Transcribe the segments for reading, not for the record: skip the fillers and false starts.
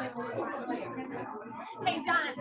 Hey, John.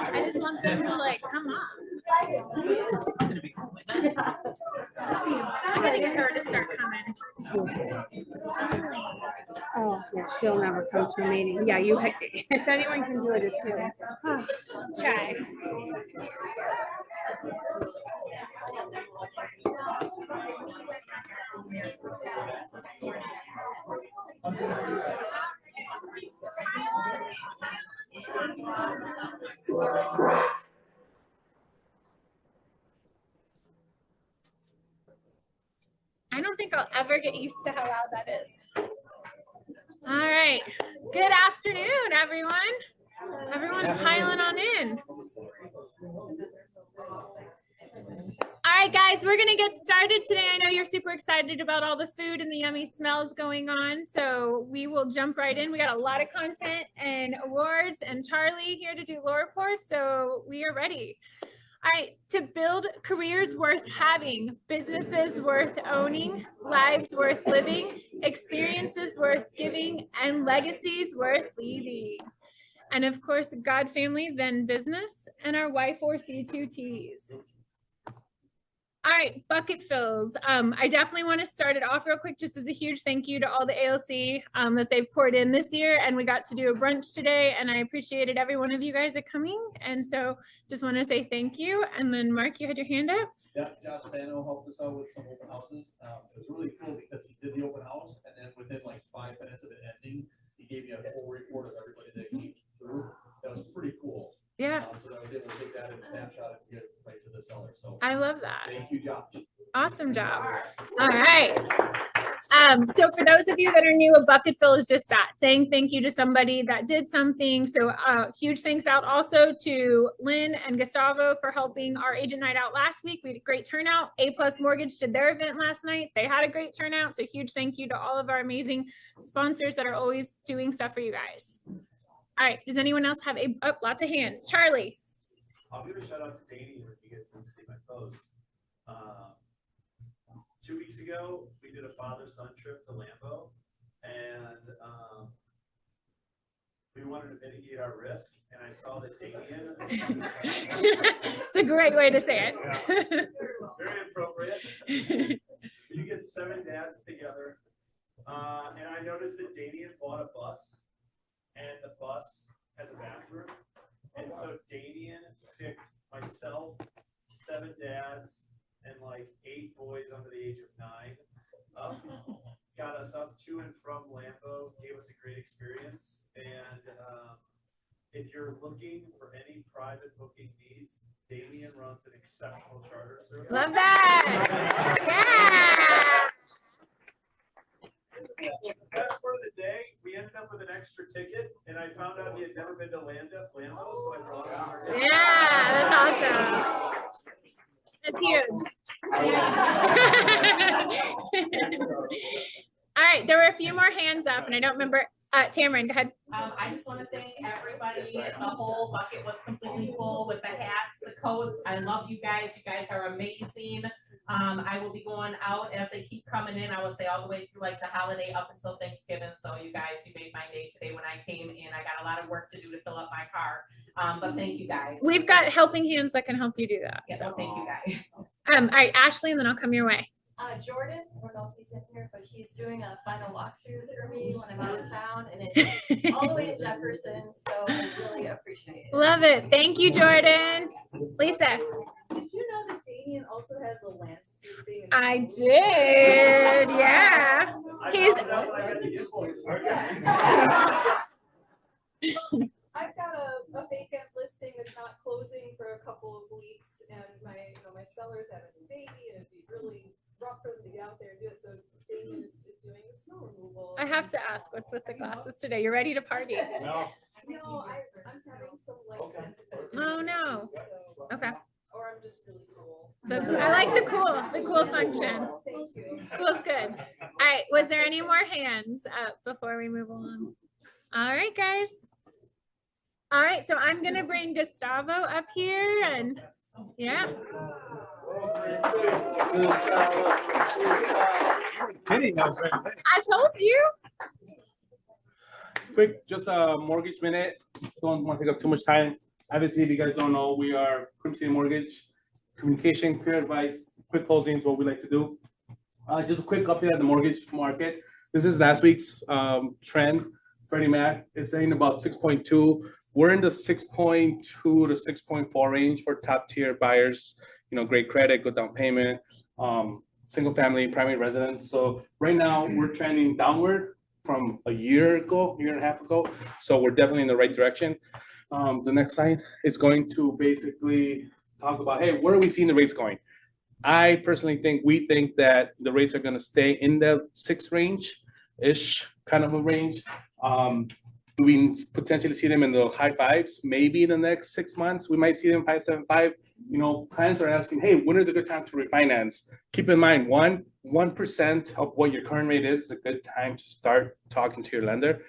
I just want them to like come on. I'm gonna get her to start coming. Oh, yeah, she'll never come to a meeting. Yeah, if anyone can do it, it's you. Try. I don't think I'll ever get used to how loud that is. All right. Good afternoon, everyone. Everyone piling on in. All right, guys, we're going to get started today. I know you're super excited about all the food and the yummy smells going on, so we will jump right in. We got a lot of content and awards and Charlie here to do lore reports, so we are ready. All right, to build careers worth having, businesses worth owning, lives worth living, experiences worth giving, and legacies worth leaving. And of course, God family, then business, and our Y4C2Ts. All right, bucket fills. I definitely want to start it off real quick, just as a huge thank you to all the ALC that they've poured in this year. And we got to do a brunch today, and I appreciated every one of you guys at coming. And so just want to say thank you. And then Mark, you had your hand up? Yeah, Josh Dano helped us out with some open houses. It was really cool because he did the open house, and then within like 5 minutes of it ending, he gave me a full report of everybody that came through. That was pretty cool. Yeah. So that I was able to take that in a snapshot and get it right to the seller. So I love that. thank you, Josh. Awesome job. All right. So for those of you that are new, a bucket fill is just that, saying thank you to somebody that did something. So huge thanks out also to Lynn and Gustavo for helping our agent night out last week. We had a great turnout. A+ Mortgage did their event last night. They had a great turnout. So huge thank you to all of our amazing sponsors that are always doing stuff for you guys. All right. Does anyone else have lots of hands? Charlie. I'll give a shout out to Danny if you guys didn't see my post. 2 weeks ago, we did a father-son trip to Lambeau, and we wanted to mitigate our risk, and I saw that Damien. It's a great way to say it. Yeah. Very appropriate. You get 7 dads together, and I noticed that Damien bought a bus, and the bus has a bathroom, and so Damien picked myself, 7 dads, and like 8 boys under the age of 9 up, got us up to and from Lambeau, gave us a great experience. And if you're looking for any private booking needs, Damien runs an exceptional charter service. Love that. Yeah. The best part of the day, we ended up with an extra ticket, and I found out he had never been to Lambeau, so I brought him. Yeah, that's awesome. That's huge. All right, there were a few more hands up, and I don't remember. Tamron, go ahead. I just want to thank everybody. The whole bucket was completely full with the hats, the coats. I love you guys. You guys are amazing. I will be going out as they keep coming in. I would say all the way through like the holiday up until Thanksgiving. So you guys, you made my day today when I came lot of work to do to fill up my car. But thank you guys. We've got helping hands that can help you do that. Yeah, So. well, thank you guys. All right, Ashley, and then I'll come your way. Jordan, I don't know if he's in here, but he's doing a final walkthrough for me when I'm out of town, and it's all the way to Jefferson, so I really appreciate it. Love it. Thank you, Jordan. Lisa. Did you know that Damien also has a landscaping? I did. Yeah. He's. I've got a vacant listing that's not closing for a couple of weeks, and my seller's having a baby, and it'd be really rough for them to get out there and do it, so Damien is doing the snow removal. I have to ask, what's with the glasses today? You're ready to party? No, I'm having some light sensitivity. Oh, no. So- Okay. Or I'm just really cool. I like the cool function. Thank you. Cool's good. All right. Was there any more hands up before we move on? All right, guys. All right. So I'm going to bring Gustavo up here and yeah. I told you. Quick, just a mortgage minute. Don't want to take up too much time. Obviously, if you guys don't know, we are Crimson City Mortgage. Communication, clear advice, quick closings, what we like to do. Just a quick update on the mortgage market. This is last week's trend. Freddie Mac is saying about 6.2. We're in the 6.2 to 6.4 range for top tier buyers. You know, great credit, good down payment, single family, primary residence. So right now we're trending downward from a year and a half ago. So we're definitely in the right direction. The next slide is going to basically talk about, hey, where are we seeing the rates going? I personally think we think that the rates are going to stay in the 6 range-ish kind of a range. Do we potentially see them in the high 5s? Maybe in the next 6 months, we might see them 5.75. You know, clients are asking, hey, when is a good time to refinance? Keep in mind, 1% of what your current rate is a good time to start talking to your lender.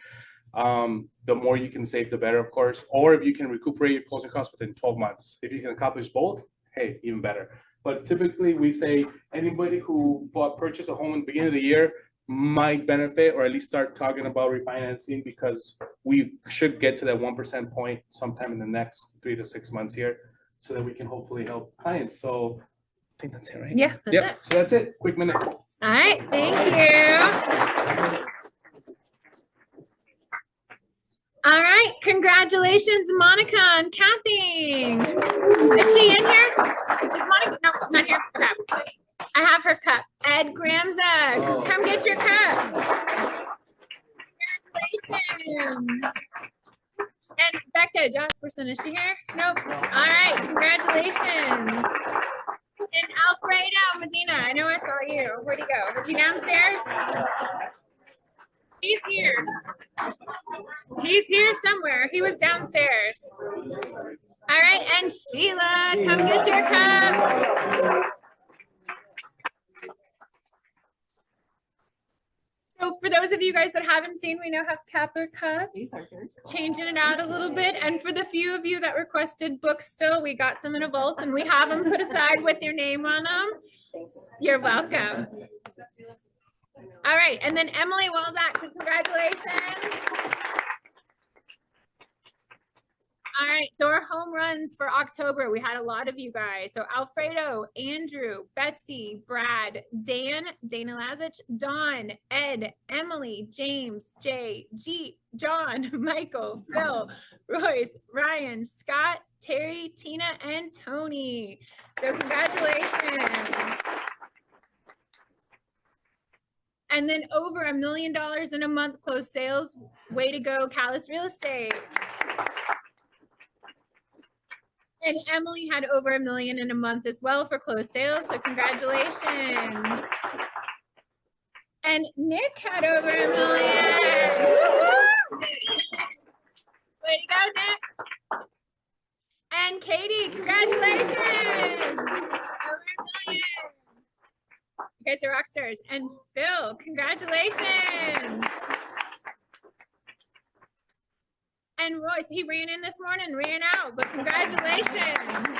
The more you can save, the better, of course. Or if you can recuperate your closing costs within 12 months. If you can accomplish both, hey, even better. But typically, we say anybody who purchased a home in the beginning of the year might benefit, or at least start talking about refinancing, because we should get to that 1% point sometime in the next 3 to 6 months here, so that we can hopefully help clients. So I think that's it, right? Yeah, that's it. So that's it. Quick minute. All right. Thank you. All right. Congratulations, Monica, on capping. Is she in here? Is Monica? No, she's not here. Okay. I have her cup. Ed Gramza, come get your cup. Congratulations. And Becca Jasperson, is she here? Nope. All right, congratulations. And Alfredo Medina, I know I saw you. Where'd he go? Is he downstairs? He's here. He's here somewhere. He was downstairs. All right, and Sheila, come get your cup. So for those of you guys that haven't seen, we now have capper cups. Changing it out a little bit. And for the few of you that requested books still, we got some in a vault and we have them put aside with your name on them. You're welcome. All right. And then Emily Walzak, so congratulations. All right, so our home runs for October, we had a lot of you guys. So Alfredo, Andrew, Betsy, Brad, Dan, Dana Lazich, Dawn, Ed, Emily, James, Jay, G, John, Michael, Phil, Royce, Ryan, Scott, Terry, Tina, and Tony. So congratulations. And then over $1 million in a month closed sales. Way to go, Callis Real Estate. And Emily had over $1 million in a month as well for closed sales. So congratulations. And Nick had over $1 million. Woo-hoo! Way to go, Nick. And Katie, congratulations. Over $1 million. You guys are rock stars. And Phil, congratulations. And Royce, he ran in this morning, ran out, but congratulations.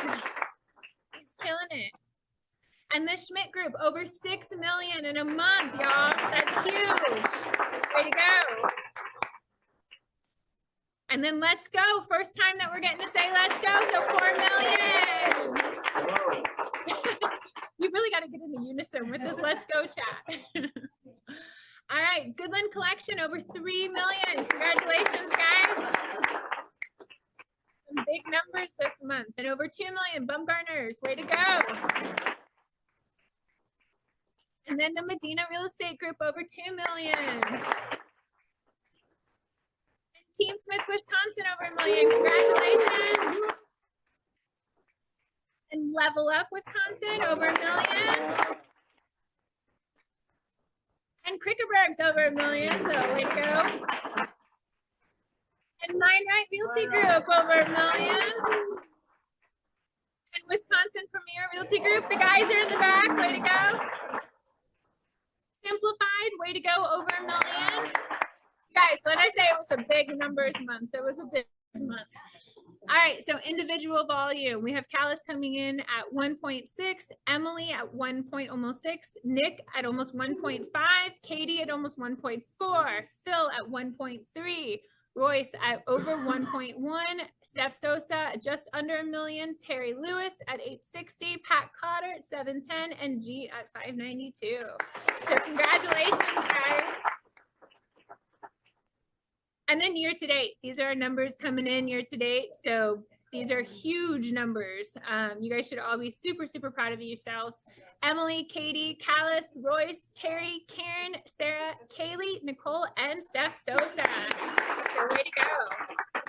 He's killing it. And the Schmidt Group, over $6 million in a month, y'all. That's huge. Way to go. And then let's go. First time that we're getting to say let's go. So 4 million. You really got to get into unison with this let's go chat. All right, Goodland Collection over 3 million. Congratulations, guys. Some big numbers this month. And over 2 million Bumgarners. Way to go. And then the Medina Real Estate Group over 2 million. And Team Smith, Wisconsin over 1 million. Congratulations. And Level Up Wisconsin over 1 million. And Krickerberg's over 1 million, so way to go. And Mine Right Realty Group over 1 million. And Wisconsin Premier Realty Group, the guys are in the back, way to go. Simplified, way to go, over 1 million. Guys, when I say it was a big numbers month, it was a big month. All right, so individual volume. We have Callis coming in at 1.6, Emily at 1.6, Nick at almost 1.5, Katie at almost 1.4, Phil at 1.3, Royce at over 1.1, Steph Sosa at just under 1 million, Terry Lewis at 860, Pat Cotter at 710, and G at 592. So congratulations, guys. And then year to date, these are our numbers coming in year to date. So these are huge numbers. You guys should all be super, super proud of yourselves. Emily, Katie, Callis, Royce, Terry, Karen, Sarah, Kaylee, Nicole, and Steph Sosa. So way to go.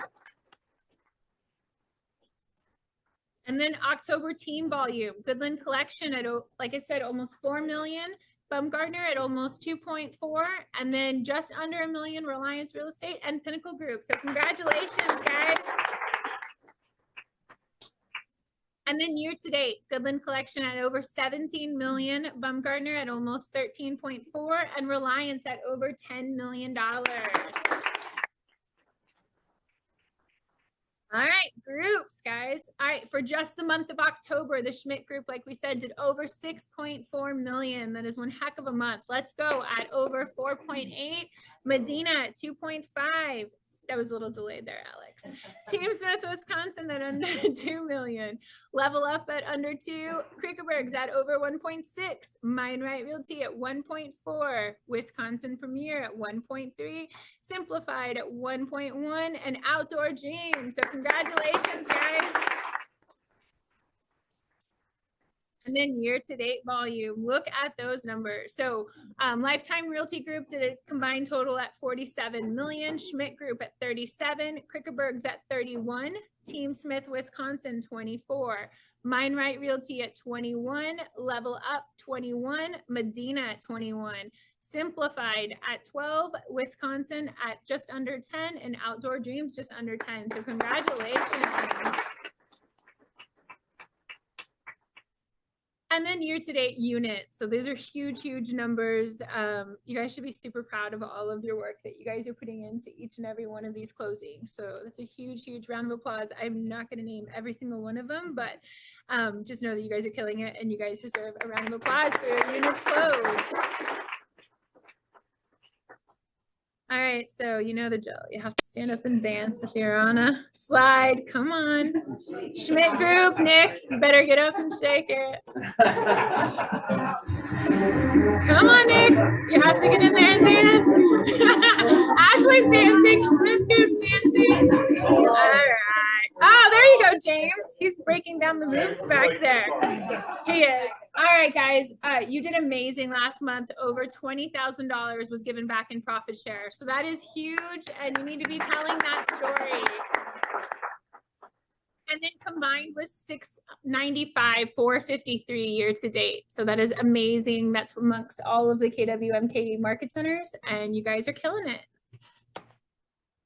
And then October team volume, Goodland Collection at, like I said, almost 4 million. Bumgardner at almost 2.4, and then just under 1 million Reliance Real Estate and Pinnacle Group. So congratulations, guys. And then year to date, Goodland Collection at over 17 million, Bumgardner at almost 13.4, and Reliance at over $10 million. All right, groups, guys. All right, for just the month of October, the Schmidt Group, like we said, did over 6.4 million. That is one heck of a month. Let's go at over 4.8. Medina at 2.5. That was a little delayed there, Alex. Team Smith, Wisconsin at under 2 million. Level Up at under 2. Krickerberg's at over 1.6. Mine Right Realty at 1.4. Wisconsin Premier at 1.3. Simplified at 1.1. And Outdoor Dreams. So congratulations, guys. And then year-to-date volume, look at those numbers. So Lifetime Realty Group did a combined total at 47 million, Schmidt Group at 37, Krickerberg's at 31, Team Smith, Wisconsin, 24, Mine Right Realty at 21, Level Up, 21, Medina at 21, Simplified at 12, Wisconsin at just under 10, and Outdoor Dreams just under 10. So congratulations. And then year-to-date units. So those are huge, huge numbers. You guys should be super proud of all of your work that you guys are putting into each and every one of these closings. So that's a huge, huge round of applause. I'm not going to name every single one of them, but just know that you guys are killing it and you guys deserve a round of applause for your units closed. All right, so you know the drill. You have to stand up and dance if you're on a slide. Come on. Schmidt Group, Nick, you better get up and shake it. Come on, Nick. You have to get in there and dance. Ashley's dancing. Schmidt Group's dancing. All right. Oh, there you go, James. He's breaking down the moves back there. He is. All right, guys. You did amazing last month. Over $20,000 was given back in profit share. So that is huge, and you need to be telling that story. And then combined with 695, 453 year to date. So that is amazing. That's amongst all of the KWMK market centers, and you guys are killing it.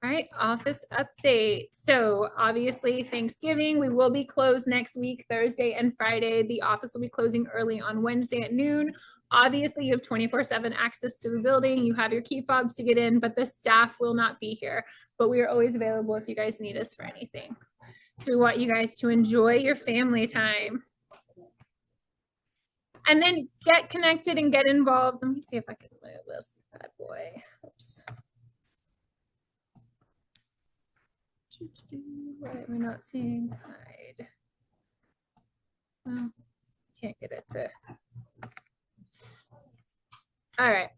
All right, office update. So obviously Thanksgiving, we will be closed next week, Thursday and Friday. The office will be closing early on Wednesday at noon. Obviously you have 24/7 access to the building. You have your key fobs to get in, but the staff will not be here. But we are always available if you guys need us for anything. So we want you guys to enjoy your family time. And then get connected and get involved. Let me see if I can move this bad boy. Oops. Why am I not seeing hide? Well, can't get it to. All right.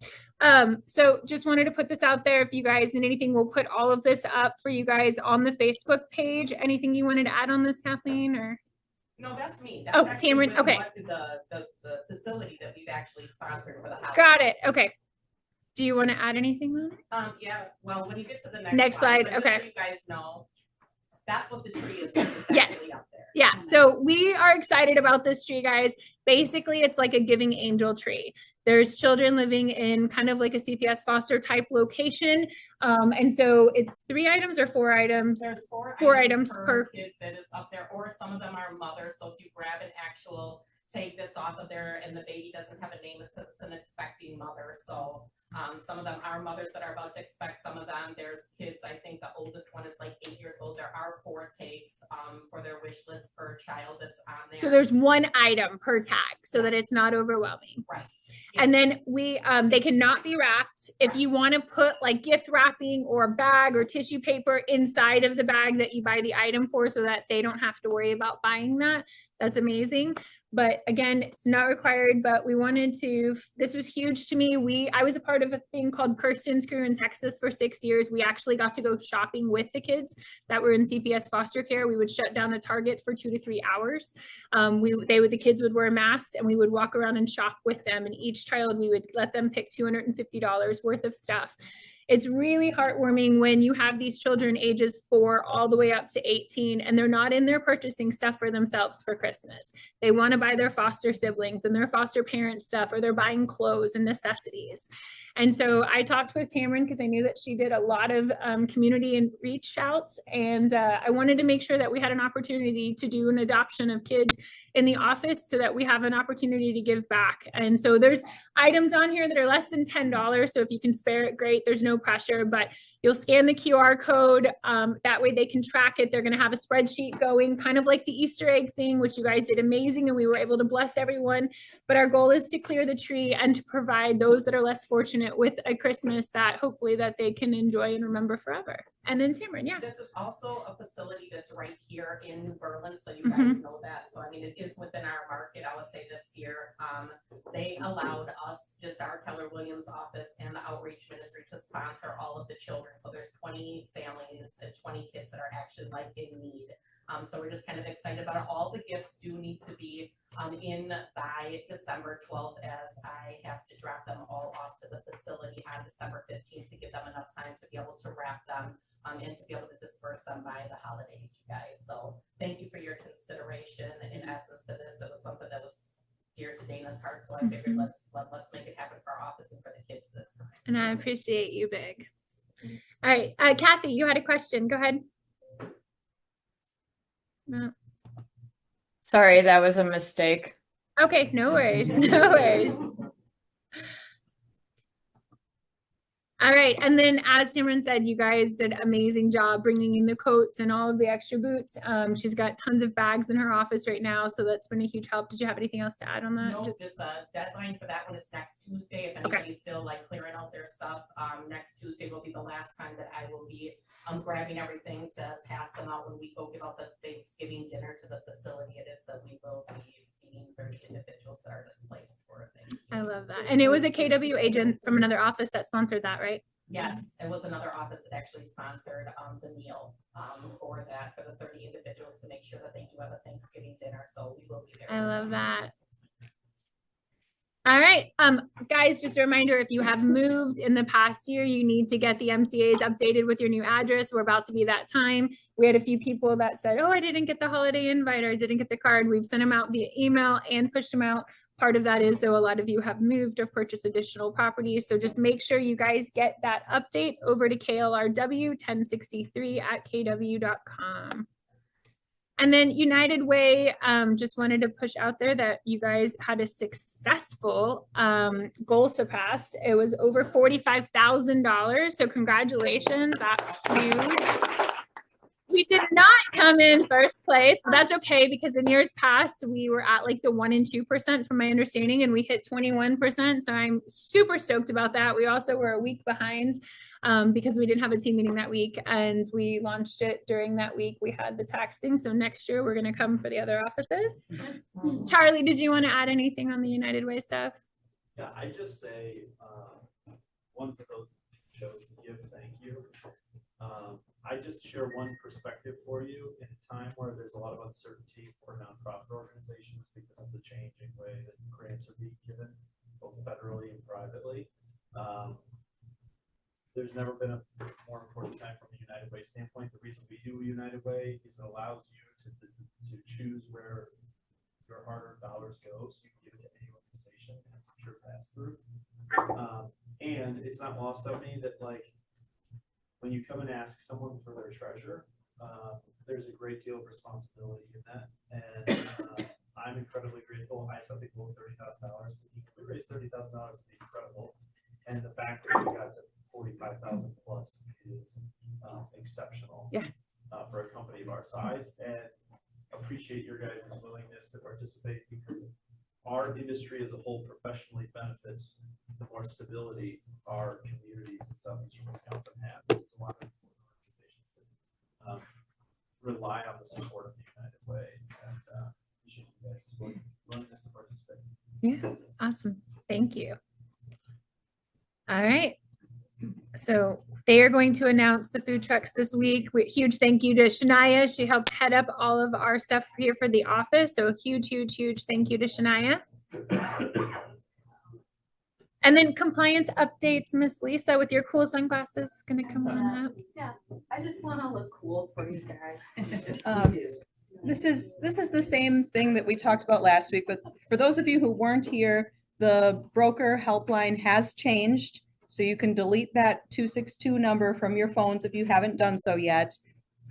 So just wanted to put this out there. If you guys need anything, we'll put all of this up for you guys on the Facebook page. Anything you wanted to add on this, Kathleen, or? No, that's me. Oh, That's actually Tamron, with okay. The facility that we've actually sponsored for the house. Got it. Okay. Do you want to add anything on it? Yeah, well, when you get to the Next slide, but just okay. so you guys know, that's what the tree is. It's Yes. actually up there. Yeah, so we are excited about this tree, guys. Basically, it's like a giving angel tree. There's children living in kind of like a CPS foster type location. And so it's 3 items or 4 items? There's 4 4 items items per per. kid that is up there, or some of them are mothers. So if you grab an actual tag that's off of there and the baby doesn't have a name, it says it's an expecting mother. So some of them are mothers that are about to expect. Some of them, there's kids, I think the oldest one is like 8 years old. There are 4 tags for their wish list per child that's on there. So there's 1 item per tag so that it's not overwhelming. Right. And then they cannot be wrapped. If you want to put like gift wrapping or a bag or tissue paper inside of the bag that you buy the item for so that they don't have to worry about buying that, that's amazing. But again, it's not required, but we wanted to, this was huge to me. I was a part of a thing called Kirsten's Crew in Texas for 6 years. We actually got to go shopping with the kids that were in CPS foster care. We would shut down a Target for 2 to 3 hours. The kids would wear masks and we would walk around and shop with them. And each child, we would let them pick $250 worth of stuff. It's really heartwarming when you have these children ages 4 all the way up to 18 and they're not in there purchasing stuff for themselves for Christmas. They want to buy their foster siblings and their foster parent stuff, or they're buying clothes and necessities. And so I talked with Tamron because I knew that she did a lot of community and reach outs. And I wanted to make sure that we had an opportunity to do an adoption of kids in the office so that we have an opportunity to give back. And so there's items on here that are less than $10. So if you can spare it, great. There's no pressure, but you'll scan the QR code. That way they can track it. They're going to have a spreadsheet going, kind of like the Easter egg thing, which you guys did amazing. And we were able to bless everyone. But our goal is to clear the tree and to provide those that are less fortunate with a Christmas that hopefully that they can enjoy and remember forever. And then Tamron, yeah. This is also a facility that's right here in New Berlin, so you guys know that. So I mean, it is within our market. I would say this year, they allowed us, just our Keller Williams office and the outreach ministry, to sponsor all of the children. So there's 20 families and 20 kids that are actually like in need. So we're just kind of excited about it. All the gifts do need to be in by December 12th, as I have to drop them all off to the facility on December 15th to give them enough time to be able to wrap them and to be able to disperse them by the holidays, you guys. So thank you for your consideration in essence to this. It was something that was dear to Dana's heart, so I figured let's make it happen for our office and for the kids this time. And I appreciate you big. All right, Kathy, you had a question. Go ahead. No. Sorry, that was a mistake. Okay, no worries, no worries. All right, and then as Tamron said, you guys did an amazing job bringing in the coats and all of the extra boots. She's got tons of bags in her office right now, so that's been a huge help. Did you have anything else to add on that? No, just the deadline for that one is next Tuesday. If anybody's still like clearing out their stuff, next Tuesday will be the last time that I will be grabbing everything to pass them out when we go give out the Thanksgiving dinner to the facility. It is that we will be feeding 30 individuals that are displaced for Thanksgiving. I love that. And it was a KW agent from another office that sponsored that, right? Yes, it was another office that actually sponsored the meal for that, for the 30 individuals, to make sure that they do have a Thanksgiving dinner. So we will be there. I love that. All right, guys, just a reminder, if you have moved in the past year, you need to get the MCAs updated with your new address. We're about to be that time. We had a few people that said, oh, I didn't get the holiday invite or I didn't get the card. We've sent them out via email and pushed them out. Part of that is, though, a lot of you have moved or purchased additional properties. So just make sure you guys get that update over to KLRW 1063@kw.com. And then United Way, just wanted to push out there that you guys had a successful goal surpassed. It was over $45,000. So congratulations, that's huge. We did not come in first place, but that's okay because in years past, we were at like the 1% and 2% from my understanding, and we hit 21%. So I'm super stoked about that. We also were a week behind because we didn't have a team meeting that week and we launched it during that week. We had the tax thing. So next year we're going to come for the other offices. Charlie, did you want to add anything on the United Way stuff? Yeah, I just say, one for those shows to give, thank you. I just share one perspective for you in a time where there's a lot of uncertainty for nonprofit organizations because of the changing way that grants are being given, both federally and privately. There's never been a more important time from a United Way standpoint. The reason we do United Way is it allows you to choose where your hard-earned dollars go, so you can give it to any organization and it's a pure pass-through. And it's not lost on me that, like, when you come and ask someone for their treasure, there's a great deal of responsibility in that. And I'm incredibly grateful. I set the goal of $30,000. If we raised $30,000, it'd be incredible. And the fact that we got to 45,000 plus is exceptional. Yeah. For a company of our size, and appreciate your guys' willingness to participate, because our industry as a whole professionally benefits the more stability our communities in southeastern Wisconsin have. There's a lot of organizations that rely on the support of the United Way, and appreciate you guys' willingness to participate. Yeah, awesome. Thank you. All right. So they are going to announce the food trucks this week. Huge thank you to Shania. She helped head up all of our stuff here for the office. So huge thank you to Shania. And then compliance updates, Miss Lisa, with your cool sunglasses, gonna come on up. Yeah, I just want to look cool for you guys. This is the same thing that we talked about last week, but for those of you who weren't here, the broker helpline has changed. So you can delete that 262 number from your phones if you haven't done so yet.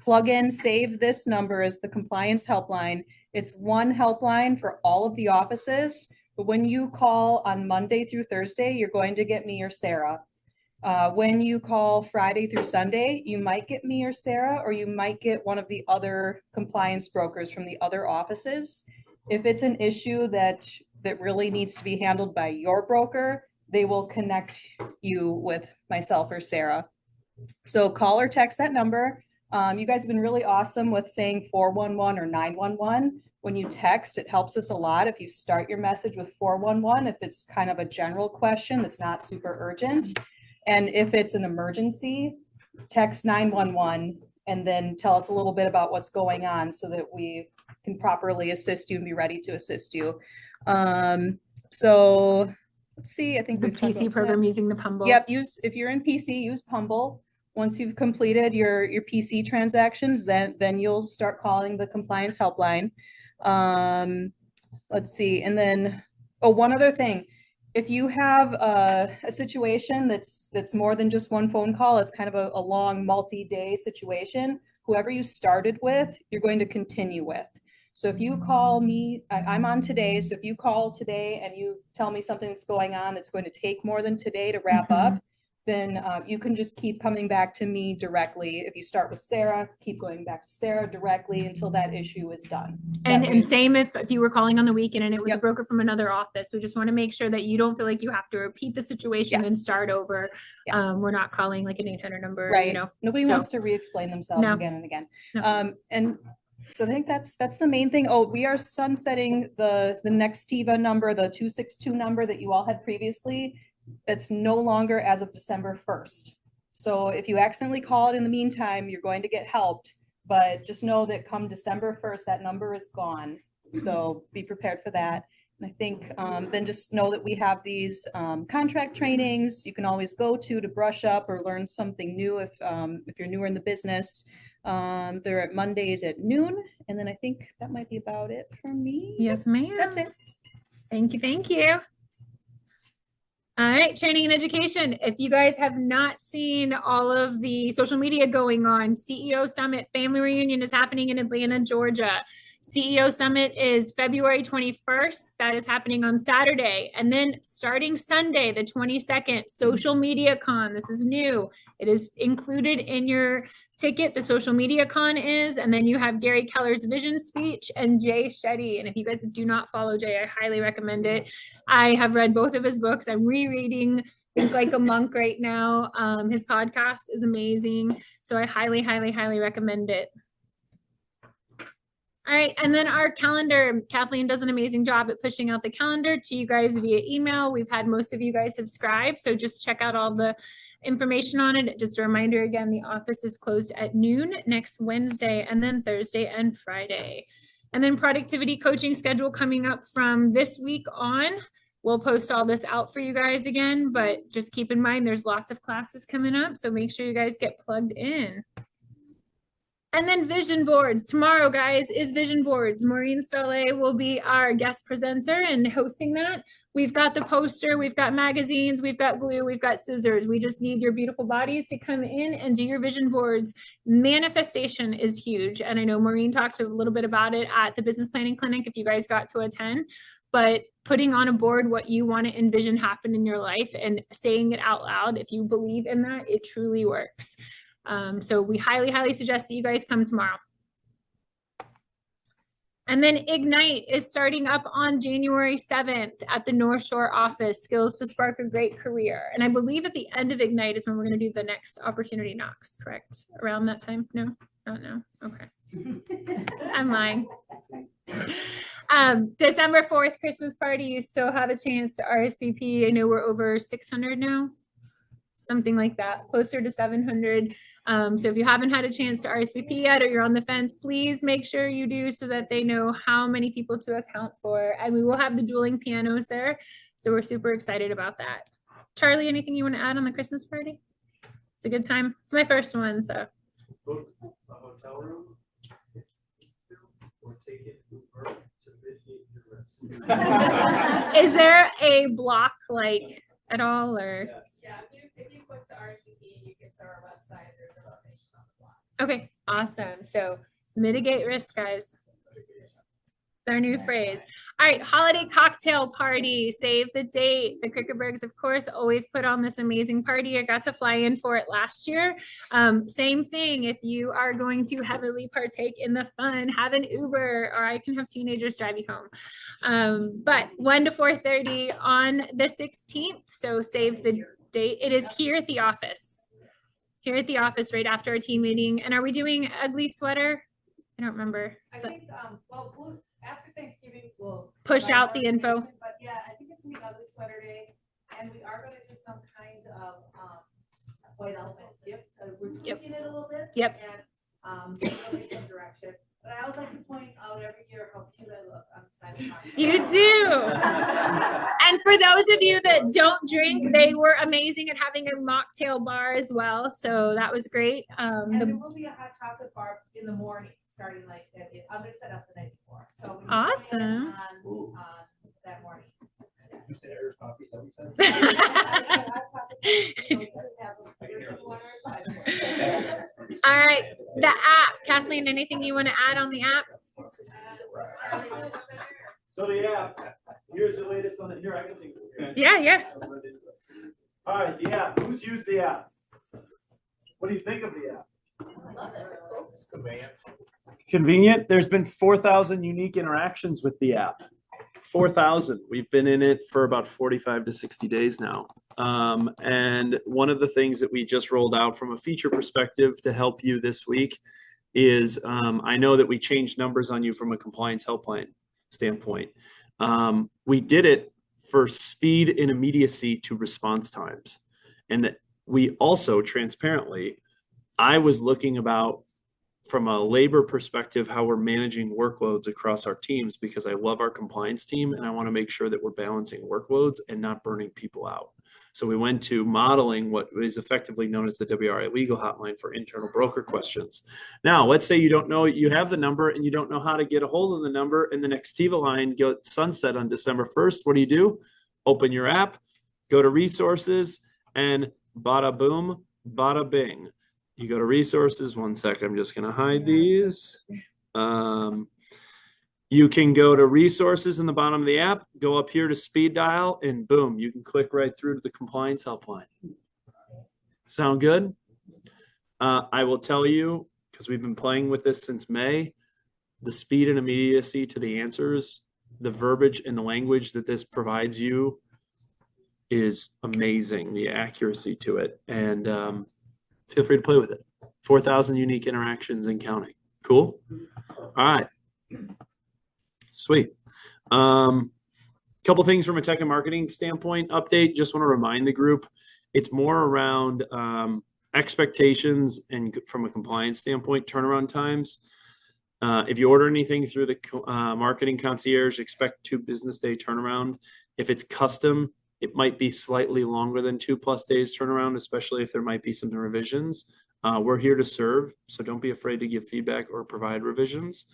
Plug in, save this number as the compliance helpline. It's one helpline for all of the offices, but when you call on Monday through Thursday, you're going to get me or Sarah. When you call Friday through Sunday, you might get me or Sarah, or you might get one of the other compliance brokers from the other offices. If it's an issue that really needs to be handled by your broker, they will connect you with myself or Sarah. So call or text that number. You guys have been really awesome with saying 411 or 911. When you text, it helps us a lot. If you start your message with 411, if it's kind of a general question that's not super urgent. And if it's an emergency, text 911 and then tell us a little bit about what's going on so that we can properly assist you and be ready to assist you. So let's see, I think The we've talked PC about program that. using the Pumble. Yep, if you're in PC, use Pumble. Once you've completed your PC transactions, then you'll start calling the compliance helpline. Let's see, and then, one other thing. If you have a situation that's more than just one phone call, it's kind of a long multi-day situation, whoever you started with, you're going to continue with. So if you call me, I'm on today. So if you call today and you tell me something that's going on, that's going to take more than today to wrap up, then you can just keep coming back to me directly. If you start with Sarah, keep going back to Sarah directly until that issue is done. And same if you were calling on the weekend and it was a Yep. broker from another office. We just want to make sure that you don't feel like you have to repeat the situation and start over. Yeah. We're not calling like an 800 number, Right. you know. Nobody so- wants to re-explain themselves No. again and again. No. And so I think that's the main thing. Oh, we are sunsetting the Nextiva number, the 262 number that you all had previously. That's no longer as of December 1st. So if you accidentally call it in the meantime, you're going to get helped, but just know that come December 1st, that number is gone. So be prepared for that. And I think then just know that we have these contract trainings you can always go to brush up or learn something new if you're newer in the business. They're at Mondays at noon. And then I think that might be about it for me. Yes, ma'am. That's it. Thank you. Thank you. All right, training and education. If you guys have not seen all of the social media going on, CEO Summit Family Reunion is happening in Atlanta, Georgia. CEO Summit is February 21st. That is happening on Saturday. And then starting Sunday, the 22nd, Social Media Con. This is new. It is included in your ticket. The Social Media Con is, and then you have Gary Keller's vision speech and Jay Shetty. And if you guys do not follow Jay, I highly recommend it. I have read both of his books. I'm rereading Think Like a Monk right now. His podcast is amazing. So I highly, highly, highly recommend it. All right, and then our calendar, Kathleen does an amazing job at pushing out the calendar to you guys via email. We've had most of you guys subscribe, so just check out all the information on it. Just a reminder again, the office is closed at noon next Wednesday, and then Thursday and Friday. And then productivity coaching schedule coming up from this week on. We'll post all this out for you guys again, but just keep in mind there's lots of classes coming up, so make sure you guys get plugged in. And then vision boards. Tomorrow, guys, is vision boards. Maureen Stolé will be our guest presenter and hosting that. We've got the poster, we've got magazines, we've got glue, we've got scissors. We just need your beautiful bodies to come in and do your vision boards. Manifestation is huge. And I know Maureen talked a little bit about it at the business planning clinic if you guys got to attend. But putting on a board what you want to envision happen in your life and saying it out loud, if you believe in that, it truly works. So we highly, highly suggest that you guys come tomorrow. And then Ignite is starting up on January 7th at the North Shore office, Skills to Spark a Great Career. And I believe at the end of Ignite is when we're going to do the next Opportunity Knocks, correct? Around that time? No? Don't know. Okay. I'm lying. December 4th, Christmas party, you still have a chance to RSVP. I know we're over 600 now. Something like that, closer to 700. So if you haven't had a chance to RSVP yet, or you're on the fence, please make sure you do so that they know how many people to account for. And we will have the dueling pianos there. So we're super excited about that. Charlie, anything you want to add on the Christmas party? It's a good time. It's my first one, so. Book a hotel room or take it Uber to mitigate your risk. Is there a block like at all, or? Yeah, if you click the RSVP, you get to our website, there's information on the block. Okay, awesome. So mitigate risk, guys. It's our new phrase. All right, holiday cocktail party, save the date. The Krickebergs, of course, always put on this amazing party. I got to fly in for it last year. Same thing, if you are going to heavily partake in the fun, have an Uber, or I can have teenagers drive you home. But 1 to 4:30 on the 16th, so save the date. It is here at the office. Here at the office right after our team meeting. And are we doing ugly sweater? I don't remember. I think, well, after Thanksgiving, we'll Push out the info. But yeah, I think it's gonna be Ugly Sweater Day, and we are gonna do some kind of white elephant gift. We're tweaking it a little bit. Yep. And really some direction. But I always like to point out every year how cute I look on the side of my. You do. And for those of you that don't drink, they were amazing at having a mocktail bar as well. So that was great. And there will be a hot chocolate bar in the morning, starting like I'm gonna set up the night before. So we awesome. On that morning. You said Irish coffee, is that All right, the app. Kathleen, anything you want to add on the app? So the app, here's the latest on it. Here, I can think of it. Yeah. All right, the app. Who's used the app? What do you think of the app? It's convenient. Convenient. There's been 4,000 unique interactions with the app. 4,000. We've been in it for about 45 to 60 days now. And one of the things that we just rolled out from a feature perspective to help you this week is I know that we changed numbers on you from a compliance helpline standpoint. We did it for speed and immediacy to response times. And that we also transparently, I was looking about from a labor perspective, how we're managing workloads across our teams, because I love our compliance team and I want to make sure that we're balancing workloads and not burning people out. So we went to modeling what is effectively known as the WRA legal hotline for internal broker questions. Now, let's say you don't know, you have the number and you don't know how to get a hold of the number, and the Nextiva line gets sunset on December 1st. What do? Open your app, go to resources, and bada boom, bada bing. You go to resources. One sec, I'm just going to hide these. You can go to resources in the bottom of the app, go up here to speed dial, and boom, you can click right through to the compliance helpline. Sound good? I will tell you, because we've been playing with this since May, the speed and immediacy to the answers, the verbiage and the language that this provides you is amazing, the accuracy to it. And feel free to play with it. 4,000 unique interactions and counting. Cool. All right. Sweet. Couple things from a tech and marketing standpoint update. Just want to remind the group, it's more around expectations and from a compliance standpoint, turnaround times. If you order anything through the marketing concierge, expect 2 business day turnaround. If it's custom, it might be slightly longer than 2+ days turnaround, especially if there might be some revisions. We're here to serve, so don't be afraid to give feedback or provide revisions.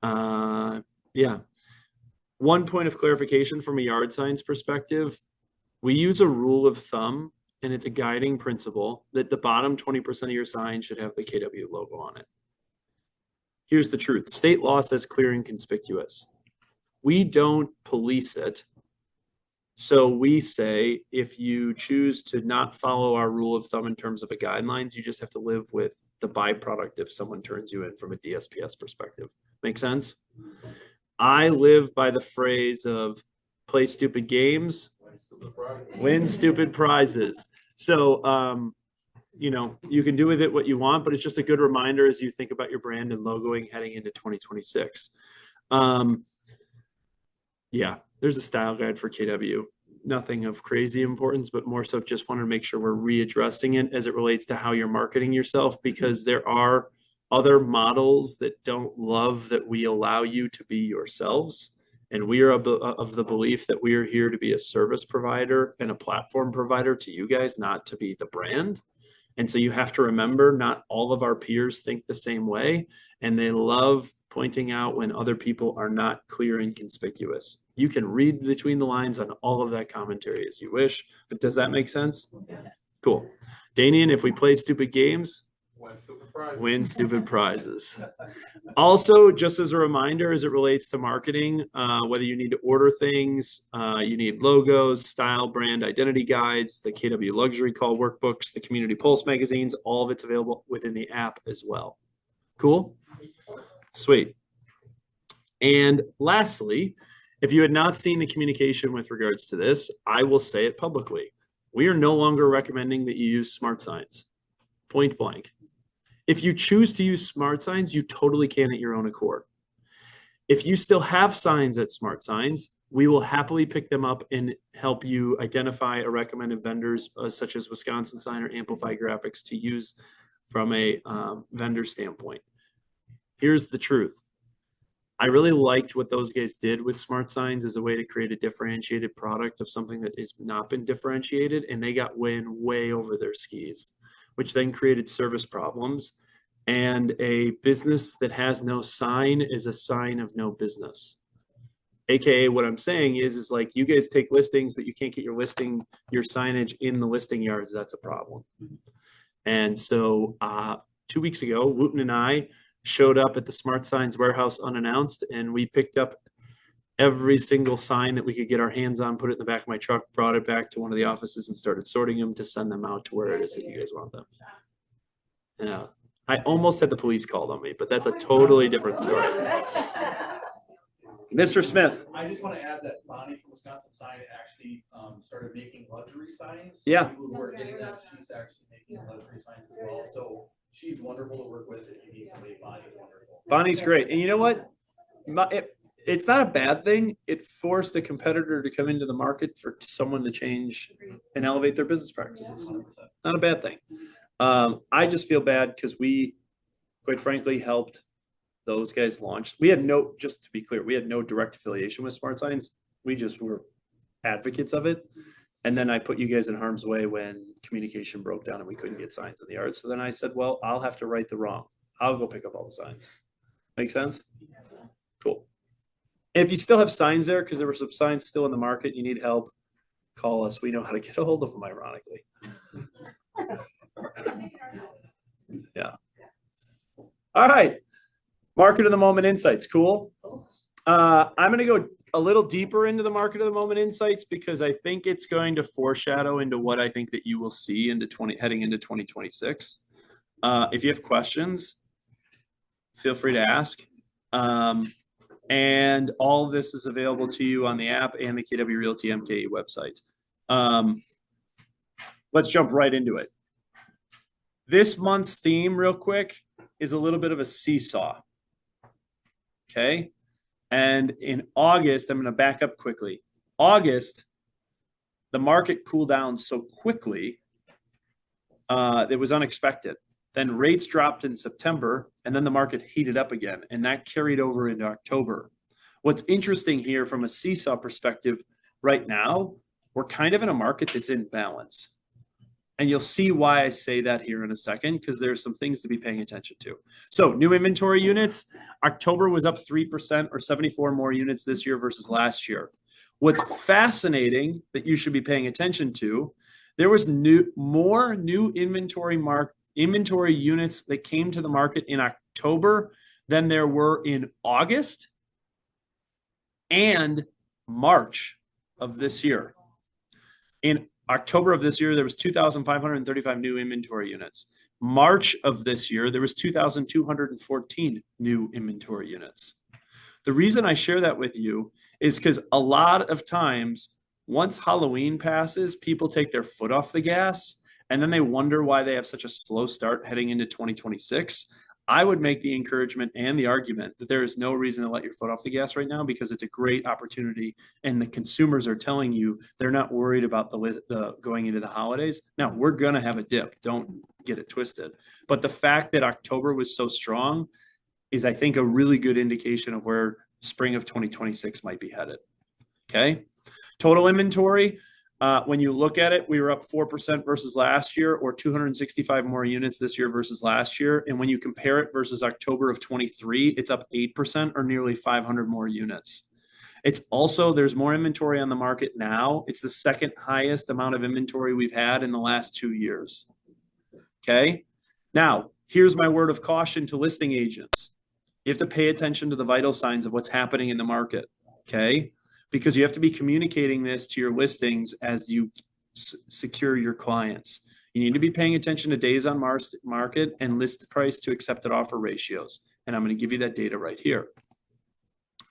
Yeah. One point of clarification from a yard signs perspective, we use a rule of thumb, and it's a guiding principle that the bottom 20% of your sign should have the KW logo on it. Here's the truth. State law says clear and conspicuous. We don't police it. So we say, if you choose to not follow our rule of thumb in terms of the guidelines, you just have to live with the byproduct if someone turns you in from a DSPS perspective. Make sense? I live by the phrase of play stupid games, win stupid prizes. So, you know, you can do with it what you want, but it's just a good reminder as you think about your brand and logoing heading into 2026. Yeah, there's a style guide for KW. Nothing of crazy importance, but more so just wanted to make sure we're readdressing it as it relates to how you're marketing yourself, because there are other models that don't love that we allow you to be yourselves. And we are of the belief that we are here to be a service provider and a platform provider to you guys, not to be the brand. And so you have to remember, not all of our peers think the same way, and they love pointing out when other people are not clear and conspicuous. You can read between the lines on all of that commentary as you wish, but does that make sense? Yeah. Cool. Danian, if we play stupid games, win stupid prizes. Also, just as a reminder, as it relates to marketing, whether you need to order things, you need logos, style, brand, identity guides, the KW Luxury Call workbooks, the Community Pulse magazines, all of it's available within the app as well. Cool? Sweet. And lastly, if you had not seen the communication with regards to this, I will say it publicly. We are no longer recommending that you use smart signs. Point blank. If you choose to use smart signs, you totally can at your own accord. If you still have signs at Smart Signs, we will happily pick them up and help you identify a recommended vendors such as Wisconsin Sign or Amplify Graphics to use from a vendor standpoint. Here's the truth. I really liked what those guys did with Smart Signs as a way to create a differentiated product of something that has not been differentiated, and they got way over their skis, which then created service problems. And a business that has no sign is a sign of no business. AKA what I'm saying is like, you guys take listings, but you can't get your signage in the listing yards. That's a problem. And so 2 weeks ago, Wooten and I showed up at the Smart Signs warehouse unannounced, and we picked up every single sign that we could get our hands on, put it in the back of my truck, brought it back to one of the offices and started sorting them to send them out to where it is that you guys want them. Yeah. I almost had the police called on me, but that's a totally different story. Mr. Smith. I just want to add that Bonnie from Wisconsin Sign actually started making luxury signs. Yeah. People who are getting them, she's actually making luxury signs as well. So she's wonderful to work with. If you need somebody, Bonnie's wonderful. Bonnie's great. And you know what? It's not a bad thing. It forced a competitor to come into the market for someone to change and elevate their business practices. Not a bad thing. I just feel bad because we, quite frankly, helped those guys launch. We had no, just to be clear, we had no direct affiliation with Smart Signs. We just were advocates of it. And then I put you guys in harm's way when communication broke down and we couldn't get signs in the yard. So then I said, well, I'll have to right the wrong. I'll go pick up all the signs. Make sense? Cool. If you still have signs there, because there were some signs still in the market, you need help, call us. We know how to get a hold of them, ironically. Yeah. All right. Market of the moment insights. Cool. I'm going to go a little deeper into the market of the moment insights because I think it's going to foreshadow into what I think that you will see heading into 2026. If you have questions, feel free to ask. And all of this is available to you on the app and the KW Realty MKE website. Let's jump right into it. This month's theme, real quick, is a little bit of a seesaw. Okay. And in August, I'm going to back up quickly. August, the market cooled down so quickly, it was unexpected. Then rates dropped in September, and then the market heated up again, and that carried over into October. What's interesting here from a seesaw perspective, right now, we're kind of in a market that's in balance. And you'll see why I say that here in a second, because there's some things to be paying attention to. So new inventory units, October was up 3% or 74 more units this year versus last year. What's fascinating that you should be paying attention to, there was more new inventory units that came to the market in October than there were in August and March of this year. In October of this year, there was 2,535 new inventory units. March of this year, there was 2,214 new inventory units. The reason I share that with you is because a lot of times, once Halloween passes, people take their foot off the gas, and then they wonder why they have such a slow start heading into 2026. I would make the encouragement and the argument that there is no reason to let your foot off the gas right now, because it's a great opportunity, and the consumers are telling you they're not worried about the going into the holidays. Now, we're going to have a dip. Don't get it twisted. But the fact that October was so strong is, I think, a really good indication of where spring of 2026 might be headed. Okay. Total inventory. When you look at it, we were up 4% versus last year, or 265 more units this year versus last year. And when you compare it versus October of 23, it's up 8% or nearly 500 more units. It's also, there's more inventory on the market now. It's the second highest amount of inventory we've had in the last 2 years. Okay. Now, here's my word of caution to listing agents. You have to pay attention to the vital signs of what's happening in the market. Okay. Because you have to be communicating this to your listings as you secure your clients. You need to be paying attention to days on market and list price to accepted offer ratios. And I'm going to give you that data right here.